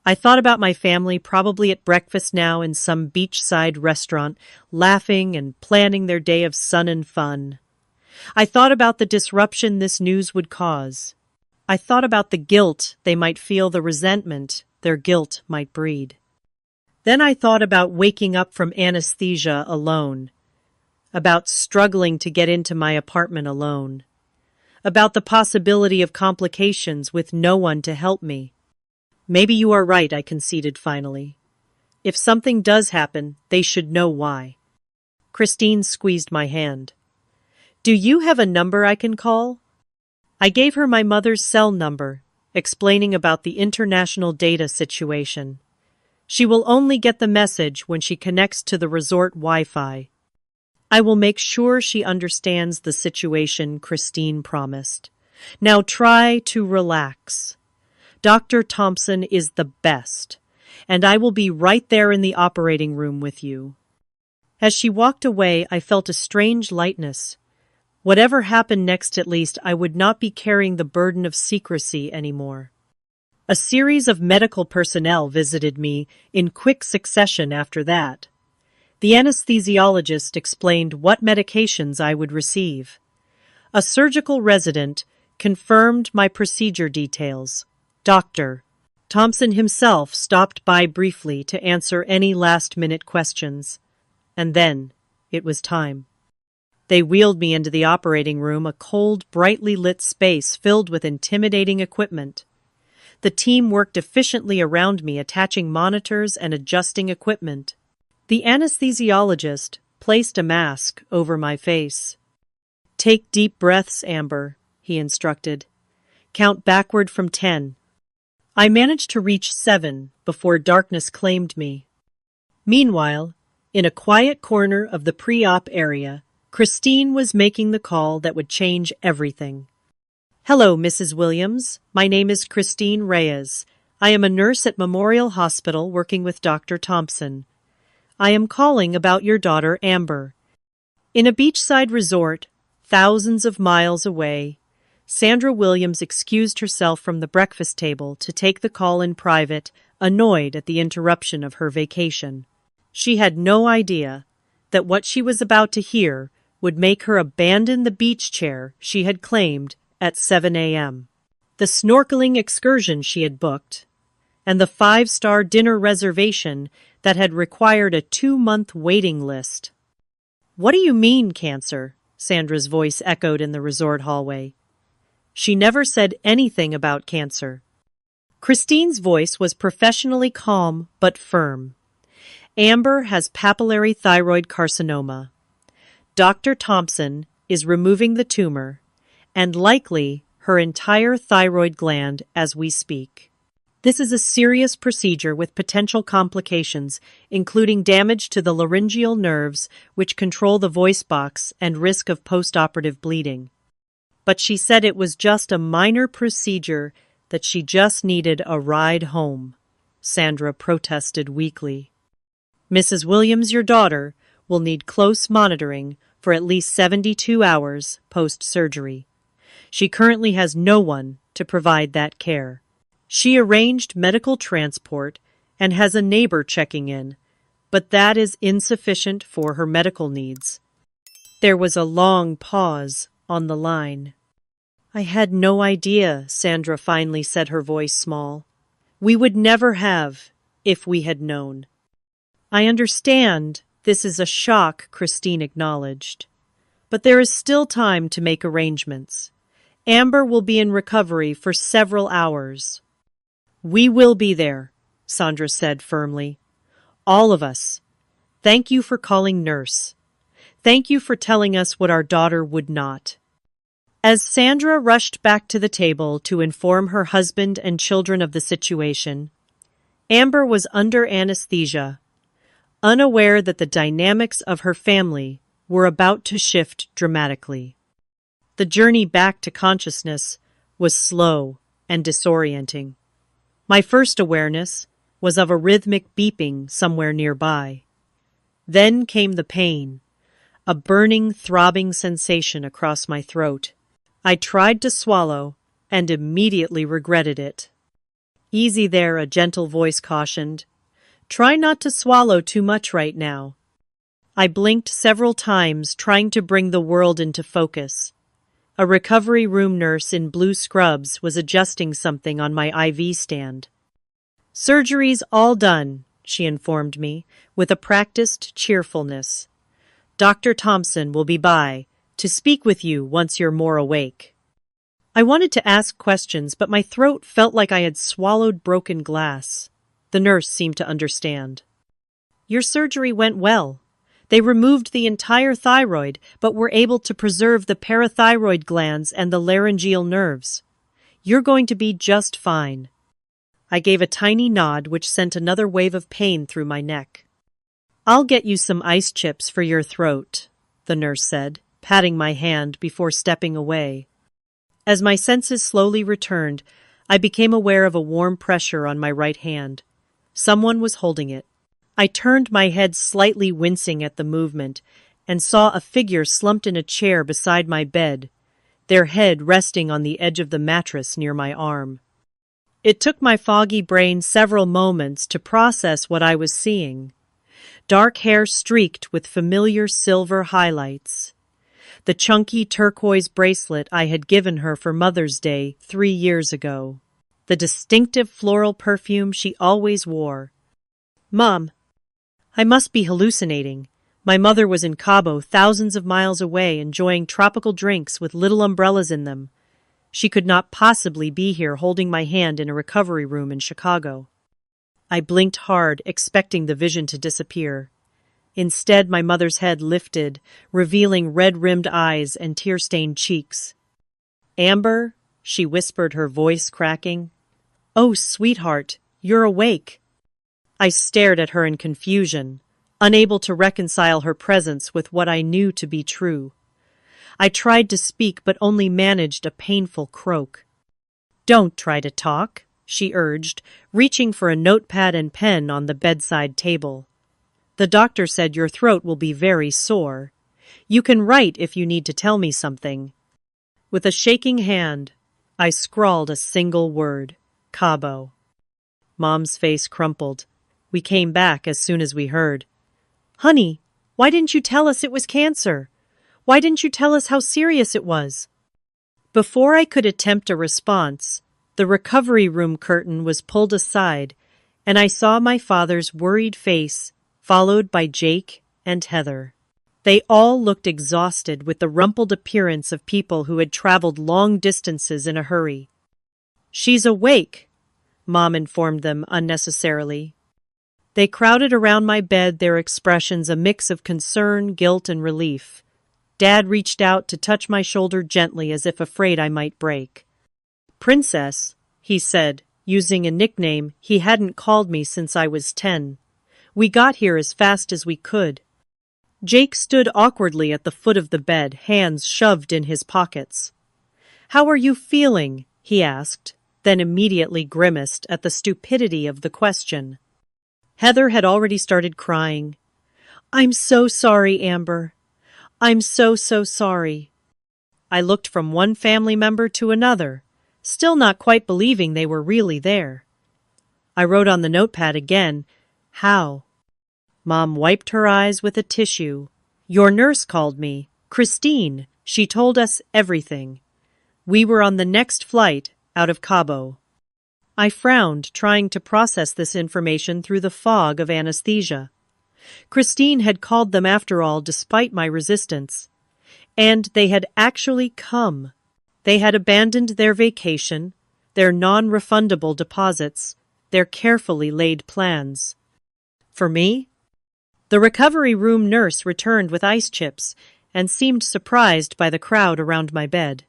I thought about my family probably at breakfast now in some beachside restaurant, laughing and planning their day of sun and fun. I thought about the disruption this news would cause. I thought about the guilt they might feel, the resentment their guilt might breed. Then I thought about waking up from anesthesia alone, about struggling to get into my apartment alone, about the possibility of complications with no one to help me. "Maybe you are right," I conceded finally. "If something does happen, they should know why." Christine squeezed my hand. "Do you have a number I can call?" I gave her my mother's cell number, explaining about the international data situation. "She will only get the message when she connects to the resort Wi-Fi." "I will make sure she understands the situation," Christine promised. "Now try to relax. Dr. Thompson is the best, and I will be right there in the operating room with you." As she walked away, I felt a strange lightness. Whatever happened next, at least I would not be carrying the burden of secrecy anymore. A series of medical personnel visited me in quick succession after that. The anesthesiologist explained what medications I would receive. A surgical resident confirmed my procedure details. Dr. Thompson himself stopped by briefly to answer any last-minute questions. And then it was time. They wheeled me into the operating room, a cold, brightly lit space filled with intimidating equipment. The team worked efficiently around me, attaching monitors and adjusting equipment. The anesthesiologist placed a mask over my face. "Take deep breaths, Amber," he instructed. "Count backward from 10. I managed to reach 7 before darkness claimed me. Meanwhile, in a quiet corner of the pre-op area, Christine was making the call that would change everything. "Hello, Mrs. Williams. My name is Christine Reyes. I am a nurse at Memorial Hospital working with Dr. Thompson. I am calling about your daughter, Amber." In a beachside resort, thousands of miles away, Sandra Williams excused herself from the breakfast table to take the call in private, annoyed at the interruption of her vacation. She had no idea that what she was about to hear would make her abandon the beach chair she had claimed at 7 a.m. The snorkeling excursion she had booked, and the 5-star dinner reservation that had required a 2-month waiting list. "What do you mean, cancer?" Sandra's voice echoed in the resort hallway. She never said anything about cancer. Christine's voice was professionally calm but firm. "Amber has papillary thyroid carcinoma. Dr. Thompson is removing the tumor, and likely her entire thyroid gland as we speak. This is a serious procedure with potential complications, including damage to the laryngeal nerves, which control the voice box, and risk of post-operative bleeding. But she said it was just a minor procedure, that she just needed a ride home," Sandra protested weakly. "Mrs. Williams, your daughter, will need close monitoring for at least 72 hours post-surgery. She currently has no one to provide that care. She arranged medical transport and has a neighbor checking in, but that is insufficient for her medical needs." There was a long pause on the line. "I had no idea," Sandra finally said, her voice small. "We would never have, if we had known." "I understand this is a shock," Christine acknowledged. "But there is still time to make arrangements. Amber will be in recovery for several hours." "We will be there," Sandra said firmly. "All of us. Thank you for calling nurse. Thank you for telling us what our daughter would not." As Sandra rushed back to the table to inform her husband and children of the situation, Amber was under anesthesia, unaware that the dynamics of her family were about to shift dramatically. The journey back to consciousness was slow and disorienting. My first awareness was of a rhythmic beeping somewhere nearby. Then came the pain, a burning, throbbing sensation across my throat. I tried to swallow and immediately regretted it. "Easy there," a gentle voice cautioned. "Try not to swallow too much right now." I blinked several times, trying to bring the world into focus. A recovery room nurse in blue scrubs was adjusting something on my IV stand. "Surgery's all done," she informed me, with a practiced cheerfulness. "Dr. Thompson will be by to speak with you once you're more awake." I wanted to ask questions, but my throat felt like I had swallowed broken glass. The nurse seemed to understand. "Your surgery went well. They removed the entire thyroid, but were able to preserve the parathyroid glands and the laryngeal nerves. You're going to be just fine." I gave a tiny nod, which sent another wave of pain through my neck. "I'll get you some ice chips for your throat," the nurse said, patting my hand before stepping away. As my senses slowly returned, I became aware of a warm pressure on my right hand. Someone was holding it. I turned my head, slightly wincing at the movement, and saw a figure slumped in a chair beside my bed, their head resting on the edge of the mattress near my arm. It took my foggy brain several moments to process what I was seeing. Dark hair streaked with familiar silver highlights. The chunky turquoise bracelet I had given her for Mother's Day 3 years ago. The distinctive floral perfume she always wore. Mom, I must be hallucinating. My mother was in Cabo, thousands of miles away, enjoying tropical drinks with little umbrellas in them. She could not possibly be here holding my hand in a recovery room in Chicago. I blinked hard, expecting the vision to disappear. Instead, my mother's head lifted, revealing red-rimmed eyes and tear-stained cheeks. "Amber," she whispered, her voice cracking. "Oh, sweetheart, you're awake." I stared at her in confusion, unable to reconcile her presence with what I knew to be true. I tried to speak but only managed a painful croak. "Don't try to talk," she urged, reaching for a notepad and pen on the bedside table. "The doctor said your throat will be very sore. You can write if you need to tell me something." With a shaking hand, I scrawled a single word: Cabo. Mom's face crumpled. We came back as soon as we heard. "Honey, why didn't you tell us it was cancer? Why didn't you tell us how serious it was?" Before I could attempt a response, the recovery room curtain was pulled aside, and I saw my father's worried face, followed by Jake and Heather. They all looked exhausted, with the rumpled appearance of people who had traveled long distances in a hurry. "She's awake," Mom informed them unnecessarily. They crowded around my bed, their expressions a mix of concern, guilt, and relief. Dad reached out to touch my shoulder gently, as if afraid I might break. "Princess," he said, using a nickname he hadn't called me since I was 10. "We got here as fast as we could." Jake stood awkwardly at the foot of the bed, hands shoved in his pockets. "How are you feeling?" he asked, then immediately grimaced at the stupidity of the question. Heather had already started crying. "I'm so sorry, Amber. I'm so sorry." I looked from one family member to another, still not quite believing they were really there. I wrote on the notepad again, "How?" Mom wiped her eyes with a tissue. "Your nurse called me, Christine. She told us everything. We were on the next flight out of Cabo." I frowned, trying to process this information through the fog of anesthesia. Christine had called them after all, despite my resistance. And they had actually come. They had abandoned their vacation, their non-refundable deposits, their carefully laid plans. For me? The recovery room nurse returned with ice chips and seemed surprised by the crowd around my bed.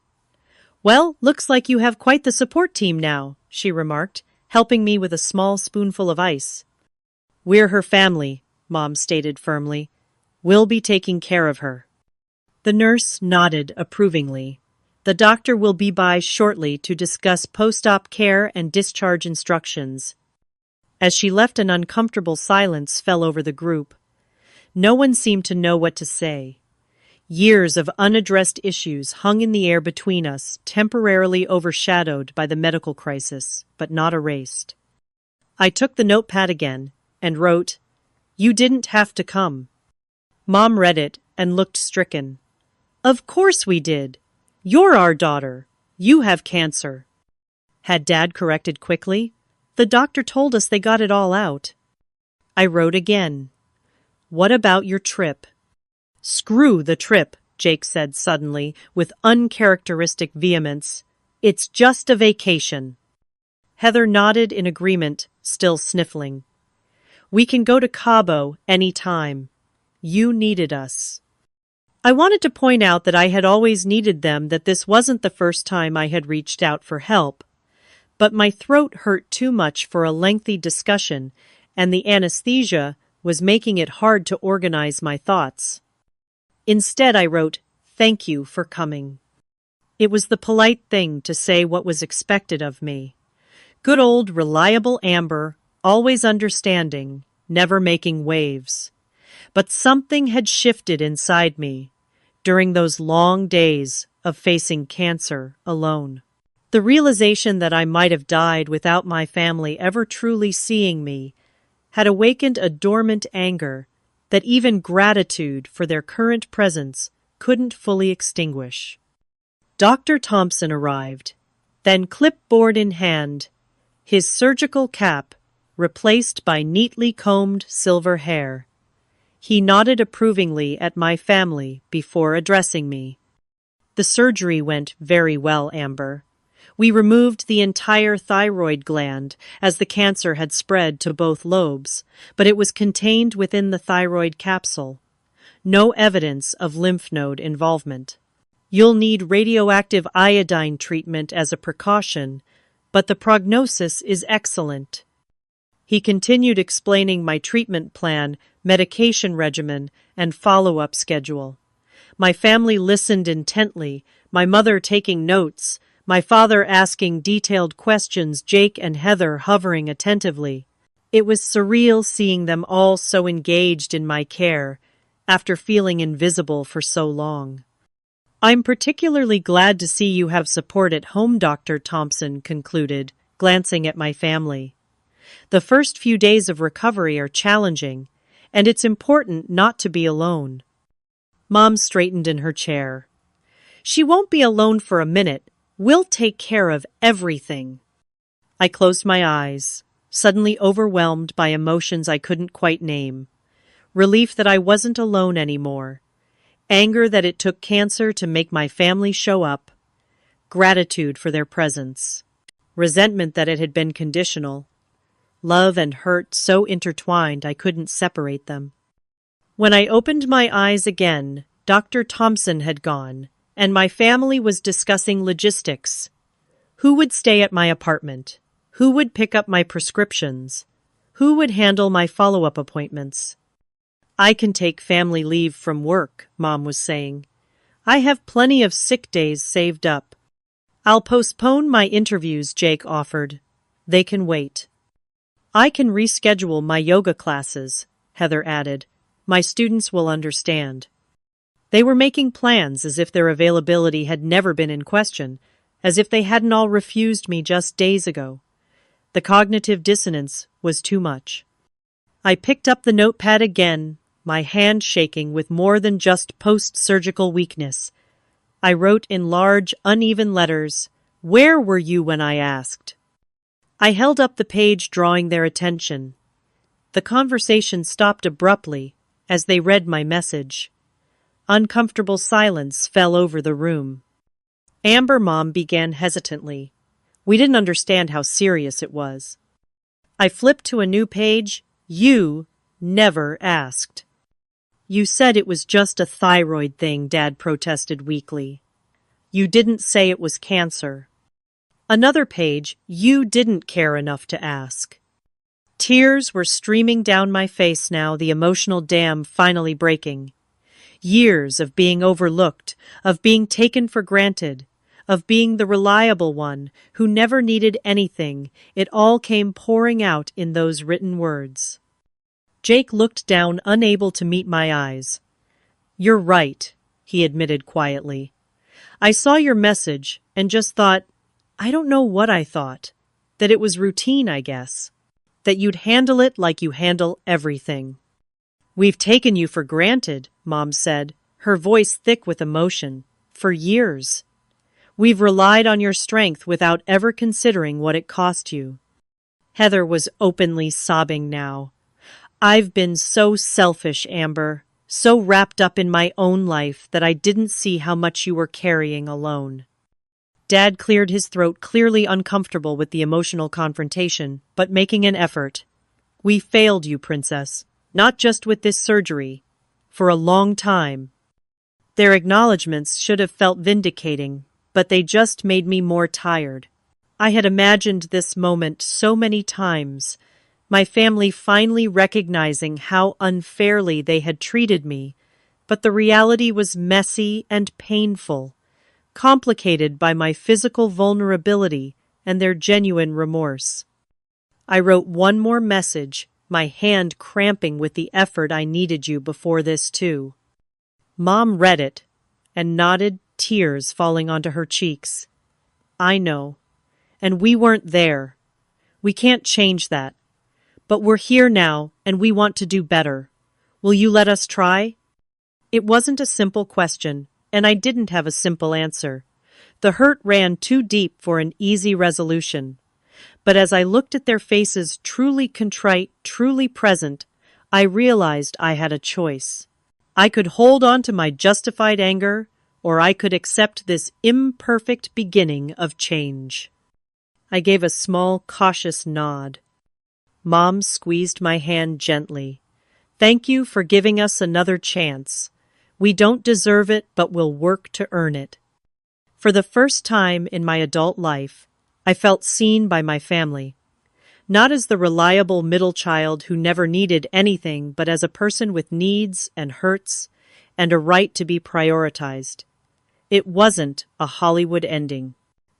"Well, looks like you have quite the support team now," she remarked, helping me with a small spoonful of ice. "We're her family," Mom stated firmly. "We'll be taking care of her." The nurse nodded approvingly. "The doctor will be by shortly to discuss post-op care and discharge instructions." As she left, an uncomfortable silence fell over the group. No one seemed to know what to say. Years of unaddressed issues hung in the air between us, temporarily overshadowed by the medical crisis, but not erased. I took the notepad again and wrote, "You didn't have to come." Mom read it and looked stricken. "Of course we did. You're our daughter. You have cancer." Had Dad corrected quickly? The doctor told us they got it all out. I wrote again. "What about your trip?" "Screw the trip," Jake said suddenly, with uncharacteristic vehemence. "It's just a vacation." Heather nodded in agreement, still sniffling. "We can go to Cabo any time. You needed us." I wanted to point out that I had always needed them, that this wasn't the first time I had reached out for help. But my throat hurt too much for a lengthy discussion, and the anesthesia was making it hard to organize my thoughts. Instead, I wrote, "Thank you for coming." It was the polite thing to say, what was expected of me. Good old reliable Amber, always understanding, never making waves. But something had shifted inside me during those long days of facing cancer alone. The realization that I might have died without my family ever truly seeing me had awakened a dormant anger that even gratitude for their current presence couldn't fully extinguish. Dr. Thompson arrived, then clipboard in hand, his surgical cap replaced by neatly combed silver hair. He nodded approvingly at my family before addressing me. The surgery went very well, Amber. We removed the entire thyroid gland as the cancer had spread to both lobes, but it was contained within the thyroid capsule. No evidence of lymph node involvement. You'll need radioactive iodine treatment as a precaution, but the prognosis is excellent. He continued explaining my treatment plan, medication regimen, and follow-up schedule. My family listened intently, my mother taking notes, my father asking detailed questions, Jake and Heather hovering attentively. It was surreal seeing them all so engaged in my care after feeling invisible for so long. I'm particularly glad to see you have support at home, Dr. Thompson concluded, glancing at my family. The first few days of recovery are challenging, and it's important not to be alone. Mom straightened in her chair. She won't be alone for a minute. We'll take care of everything. I closed my eyes, suddenly overwhelmed by emotions I couldn't quite name. Relief that I wasn't alone anymore. Anger that it took cancer to make my family show up. Gratitude for their presence. Resentment that it had been conditional. Love and hurt so intertwined I couldn't separate them. When I opened my eyes again, Dr. Thompson had gone, and my family was discussing logistics. Who would stay at my apartment? Who would pick up my prescriptions? Who would handle my follow-up appointments? I can take family leave from work, Mom was saying. I have plenty of sick days saved up. I'll postpone my interviews, Jake offered. They can wait. I can reschedule my yoga classes, Heather added. My students will understand. They were making plans as if their availability had never been in question, as if they hadn't all refused me just days ago. The cognitive dissonance was too much. I picked up the notepad again, my hand shaking with more than just post-surgical weakness. I wrote in large, uneven letters, "Where were you when I asked?" I held up the page, drawing their attention. The conversation stopped abruptly as they read my message. Uncomfortable silence fell over the room. Amber, Mom began hesitantly. We didn't understand how serious it was. I flipped to a new page. You never asked. You said it was just a thyroid thing, Dad protested weakly. You didn't say it was cancer. Another page. You didn't care enough to ask. Tears were streaming down my face now, the emotional dam finally breaking. Years of being overlooked, of being taken for granted, of being the reliable one who never needed anything, it all came pouring out in those written words. Jake looked down, unable to meet my eyes. You're right, he admitted quietly. I saw your message and just thought, I don't know what I thought. That it was routine, I guess. That you'd handle it like you handle everything. We've taken you for granted, Mom said, her voice thick with emotion, for years. We've relied on your strength without ever considering what it cost you. Heather was openly sobbing now. I've been so selfish, Amber, so wrapped up in my own life that I didn't see how much you were carrying alone. Dad cleared his throat, clearly uncomfortable with the emotional confrontation, but making an effort. We failed you, Princess. Not just with this surgery. For a long time. Their acknowledgments should have felt vindicating, but they just made me more tired. I had imagined this moment so many times, my family finally recognizing how unfairly they had treated me, but the reality was messy and painful, complicated by my physical vulnerability and their genuine remorse. I wrote one more message, my hand cramping with the effort. I needed you before this too. Mom read it and nodded, tears falling onto her cheeks. I know. And we weren't there. We can't change that. But we're here now, and we want to do better. Will you let us try? It wasn't a simple question, and I didn't have a simple answer. The hurt ran too deep for an easy resolution. But as I looked at their faces, truly contrite, truly present, I realized I had a choice. I could hold on to my justified anger, or I could accept this imperfect beginning of change. I gave a small, cautious nod. Mom squeezed my hand gently. Thank you for giving us another chance. We don't deserve it, but we'll work to earn it. For the first time in my adult life, I felt seen by my family. Not as the reliable middle child who never needed anything, but as a person with needs and hurts and a right to be prioritized. It wasn't a Hollywood ending.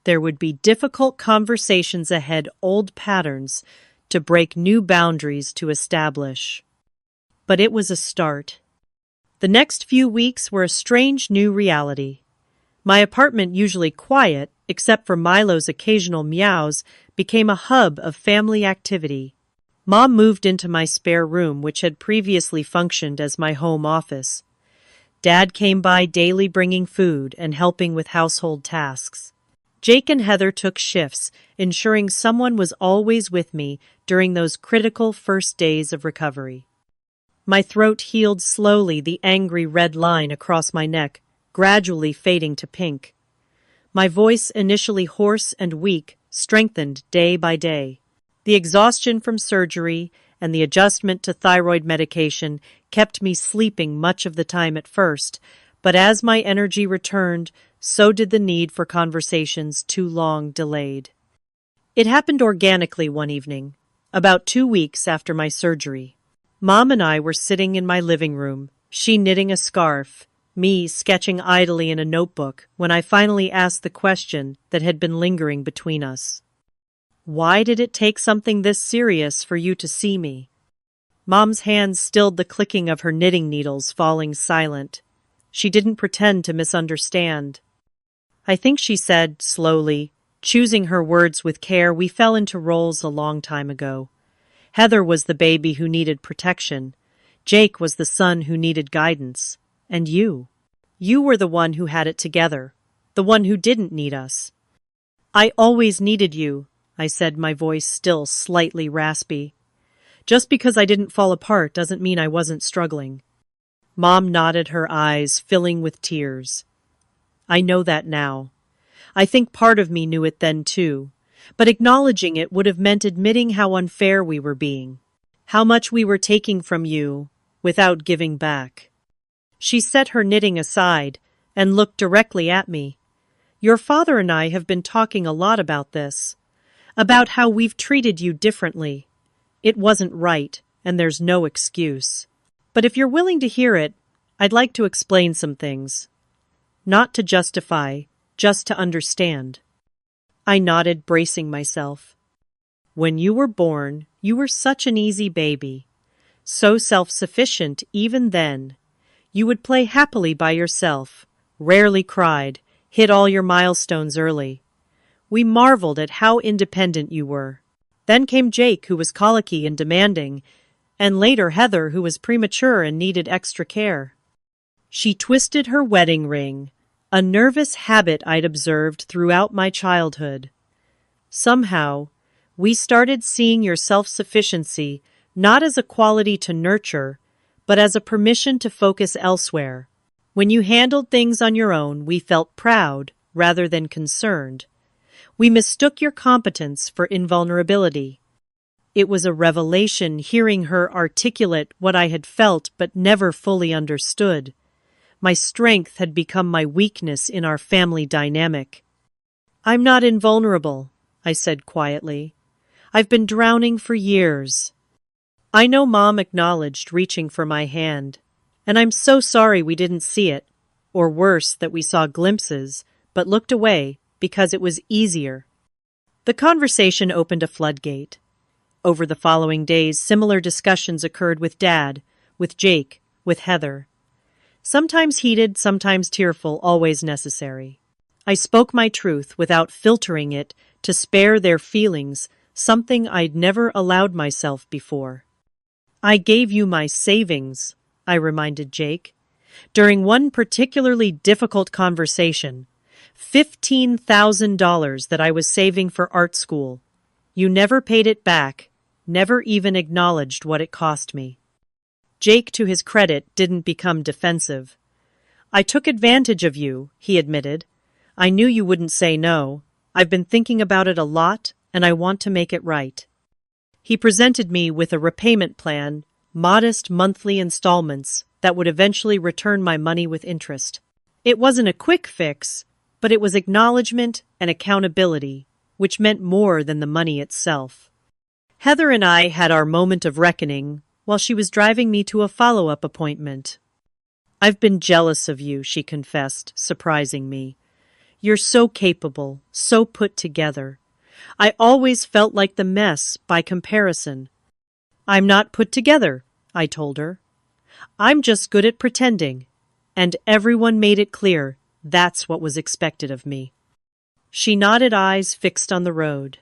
There would be difficult conversations ahead, old patterns to break, new boundaries to establish. But it was a start. The next few weeks were a strange new reality. My apartment, usually quiet, except for Milo's occasional meows, became a hub of family activity. Mom moved into my spare room, which had previously functioned as my home office. Dad came by daily bringing food and helping with household tasks. Jake and Heather took shifts, ensuring someone was always with me during those critical first days of recovery. My throat healed slowly, the angry red line across my neck gradually fading to pink. My voice, initially hoarse and weak, strengthened day by day. The exhaustion from surgery and the adjustment to thyroid medication kept me sleeping much of the time at first, but as my energy returned, so did the need for conversations too long delayed. It happened organically one evening, about 2 weeks after my surgery. Mom and I were sitting in my living room, she knitting a scarf, me sketching idly in a notebook, when I finally asked the question that had been lingering between us. Why did it take something this serious for you to see me? Mom's hands stilled the clicking of her knitting needles, falling silent. She didn't pretend to misunderstand. I think she said, slowly, choosing her words with care, we fell into roles a long time ago. Heather was the baby who needed protection. Jake was the son who needed guidance. And you. You were the one who had it together, the one who didn't need us. I always needed you, I said, my voice still slightly raspy. Just because I didn't fall apart doesn't mean I wasn't struggling. Mom nodded, her eyes filling with tears. I know that now. I think part of me knew it then too, but acknowledging it would have meant admitting how unfair we were being, how much we were taking from you without giving back. She set her knitting aside and looked directly at me. Your father and I have been talking a lot about this, about how we've treated you differently. It wasn't right, and there's no excuse. But if you're willing to hear it, I'd like to explain some things. Not to justify, just to understand. I nodded, bracing myself. When you were born, you were such an easy baby. So self-sufficient even then. You would play happily by yourself, rarely cried, hit all your milestones early. We marveled at how independent you were. Then came Jake, who was colicky and demanding, and later Heather, who was premature and needed extra care. She twisted her wedding ring, a nervous habit I'd observed throughout my childhood. Somehow, we started seeing your self-sufficiency not as a quality to nurture, but as a permission to focus elsewhere. When you handled things on your own, we felt proud rather than concerned. We mistook your competence for invulnerability. It was a revelation hearing her articulate what I had felt but never fully understood. My strength had become my weakness in our family dynamic. I'm not invulnerable, I said quietly. I've been drowning for years. I know, Mom acknowledged, reaching for my hand. And I'm so sorry we didn't see it, or worse, that we saw glimpses, but looked away because it was easier. The conversation opened a floodgate. Over the following days, similar discussions occurred with Dad, with Jake, with Heather. Sometimes heated, sometimes tearful, always necessary. I spoke my truth without filtering it to spare their feelings, something I'd never allowed myself before. I gave you my savings, I reminded Jake. During one particularly difficult conversation, $15,000 that I was saving for art school. You never paid it back, never even acknowledged what it cost me. Jake, to his credit, didn't become defensive. I took advantage of you, he admitted. I knew you wouldn't say no. I've been thinking about it a lot, and I want to make it right. He presented me with a repayment plan, modest monthly installments that would eventually return my money with interest. It wasn't a quick fix, but it was acknowledgement and accountability, which meant more than the money itself. Heather and I had our moment of reckoning while she was driving me to a follow-up appointment. I've been jealous of you, she confessed, surprising me. You're so capable, so put together. I always felt like the mess by comparison. I'm not put together, I told her. I'm just good at pretending, and everyone made it clear that's what was expected of me. She nodded, eyes fixed on the road.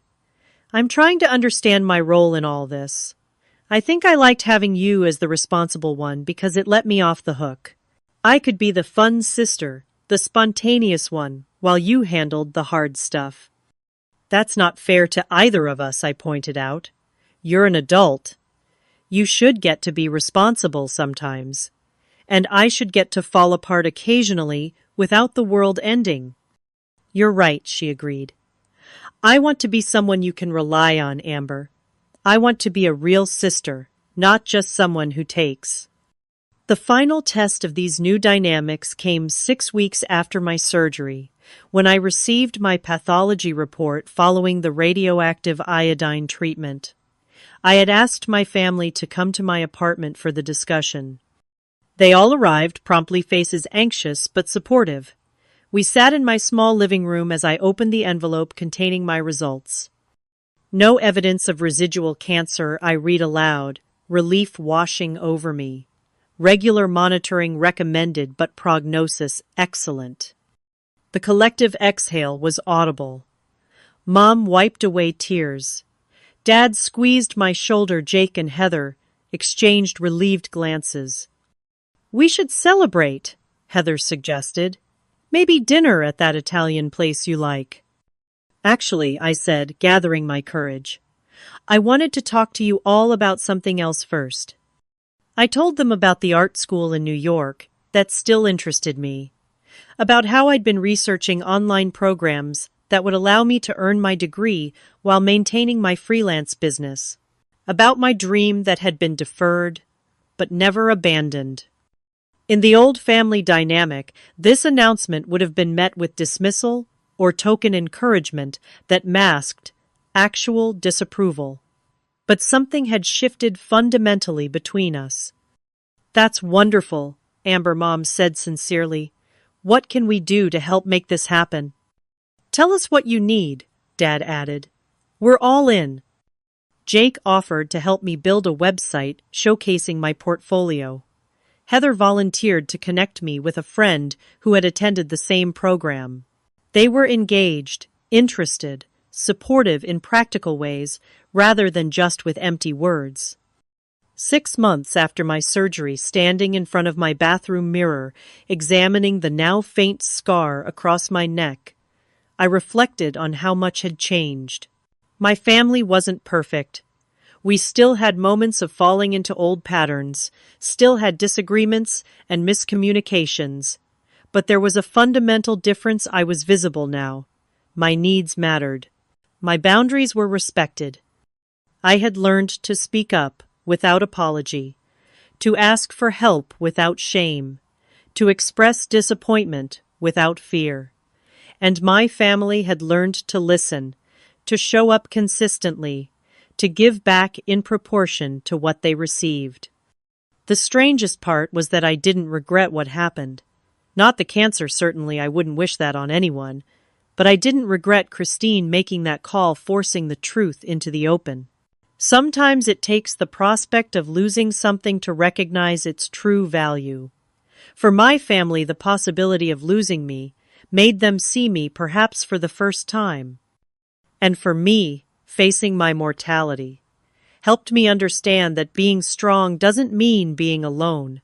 I'm trying to understand my role in all this. I think I liked having you as the responsible one because it let me off the hook. I could be the fun sister, the spontaneous one, while you handled the hard stuff. That's not fair to either of us, I pointed out. You're an adult. You should get to be responsible sometimes. And I should get to fall apart occasionally without the world ending. You're right, she agreed. I want to be someone you can rely on, Amber. I want to be a real sister, not just someone who takes. The final test of these new dynamics came 6 weeks after my surgery, when I received my pathology report following the radioactive iodine treatment. I had asked my family to come to my apartment for the discussion. They all arrived, promptly, faces anxious but supportive. We sat in my small living room as I opened the envelope containing my results. No evidence of residual cancer, I read aloud, relief washing over me. Regular monitoring recommended, but prognosis excellent. The collective exhale was audible. Mom wiped away tears. Dad squeezed my shoulder. Jake and Heather exchanged relieved glances. We should celebrate, Heather suggested. Maybe dinner at that Italian place you like. Actually, I said, gathering my courage, I wanted to talk to you all about something else first. I told them about the art school in New York that still interested me, about how I'd been researching online programs that would allow me to earn my degree while maintaining my freelance business, about my dream that had been deferred but never abandoned. In the old family dynamic, this announcement would have been met with dismissal or token encouragement that masked actual disapproval. But something had shifted fundamentally between us. That's wonderful, Amber, Mom said sincerely. What can we do to help make this happen? Tell us what you need, Dad added. We're all in. Jake offered to help me build a website showcasing my portfolio. Heather volunteered to connect me with a friend who had attended the same program. They were engaged, interested, supportive in practical ways rather than just with empty words. 6 months after my surgery, standing in front of my bathroom mirror, examining the now faint scar across my neck, I reflected on how much had changed. My family wasn't perfect. We still had moments of falling into old patterns, still had disagreements and miscommunications. But there was a fundamental difference. I was visible now. My needs mattered. My boundaries were respected. I had learned to speak up without apology, to ask for help without shame, to express disappointment without fear. And my family had learned to listen, to show up consistently, to give back in proportion to what they received. The strangest part was that I didn't regret what happened. Not the cancer, certainly, I wouldn't wish that on anyone, but I didn't regret Christine making that call, forcing the truth into the open. Sometimes it takes the prospect of losing something to recognize its true value. For my family, the possibility of losing me made them see me perhaps for the first time. And for me, facing my mortality helped me understand that being strong doesn't mean being alone,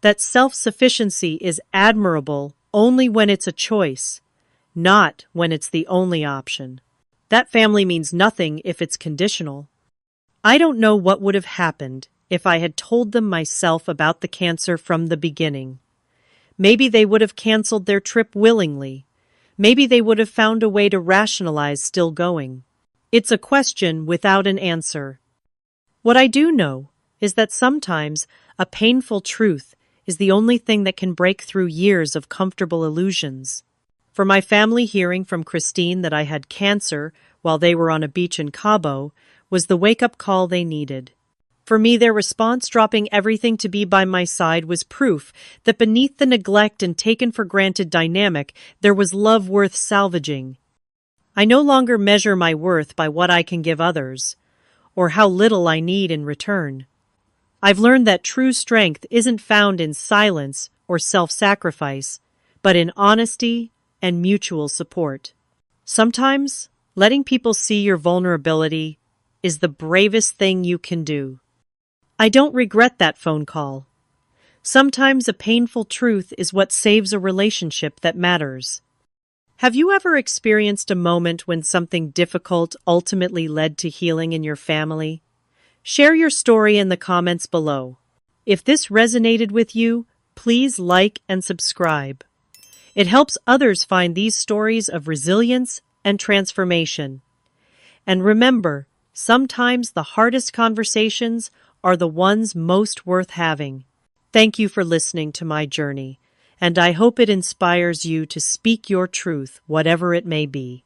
that self-sufficiency is admirable only when it's a choice, not when it's the only option. That family means nothing if it's conditional. I don't know what would have happened if I had told them myself about the cancer from the beginning. Maybe they would have canceled their trip willingly. Maybe they would have found a way to rationalize still going. It's a question without an answer. What I do know is that sometimes a painful truth is the only thing that can break through years of comfortable illusions. For my family, hearing from Christine that I had cancer while they were on a beach in Cabo was the wake-up call they needed. For me, their response, dropping everything to be by my side, was proof that beneath the neglect and taken-for-granted dynamic, there was love worth salvaging. I no longer measure my worth by what I can give others, or how little I need in return. I've learned that true strength isn't found in silence or self-sacrifice, but in honesty and mutual support. Sometimes, letting people see your vulnerability is the bravest thing you can do. I don't regret that phone call. Sometimes a painful truth is what saves a relationship that matters. Have you ever experienced a moment when something difficult ultimately led to healing in your family? Share your story in the comments below. If this resonated with you, please like and subscribe. It helps others find these stories of resilience and transformation. And remember, sometimes the hardest conversations are the ones most worth having. Thank you for listening to my journey, and I hope it inspires you to speak your truth, whatever it may be.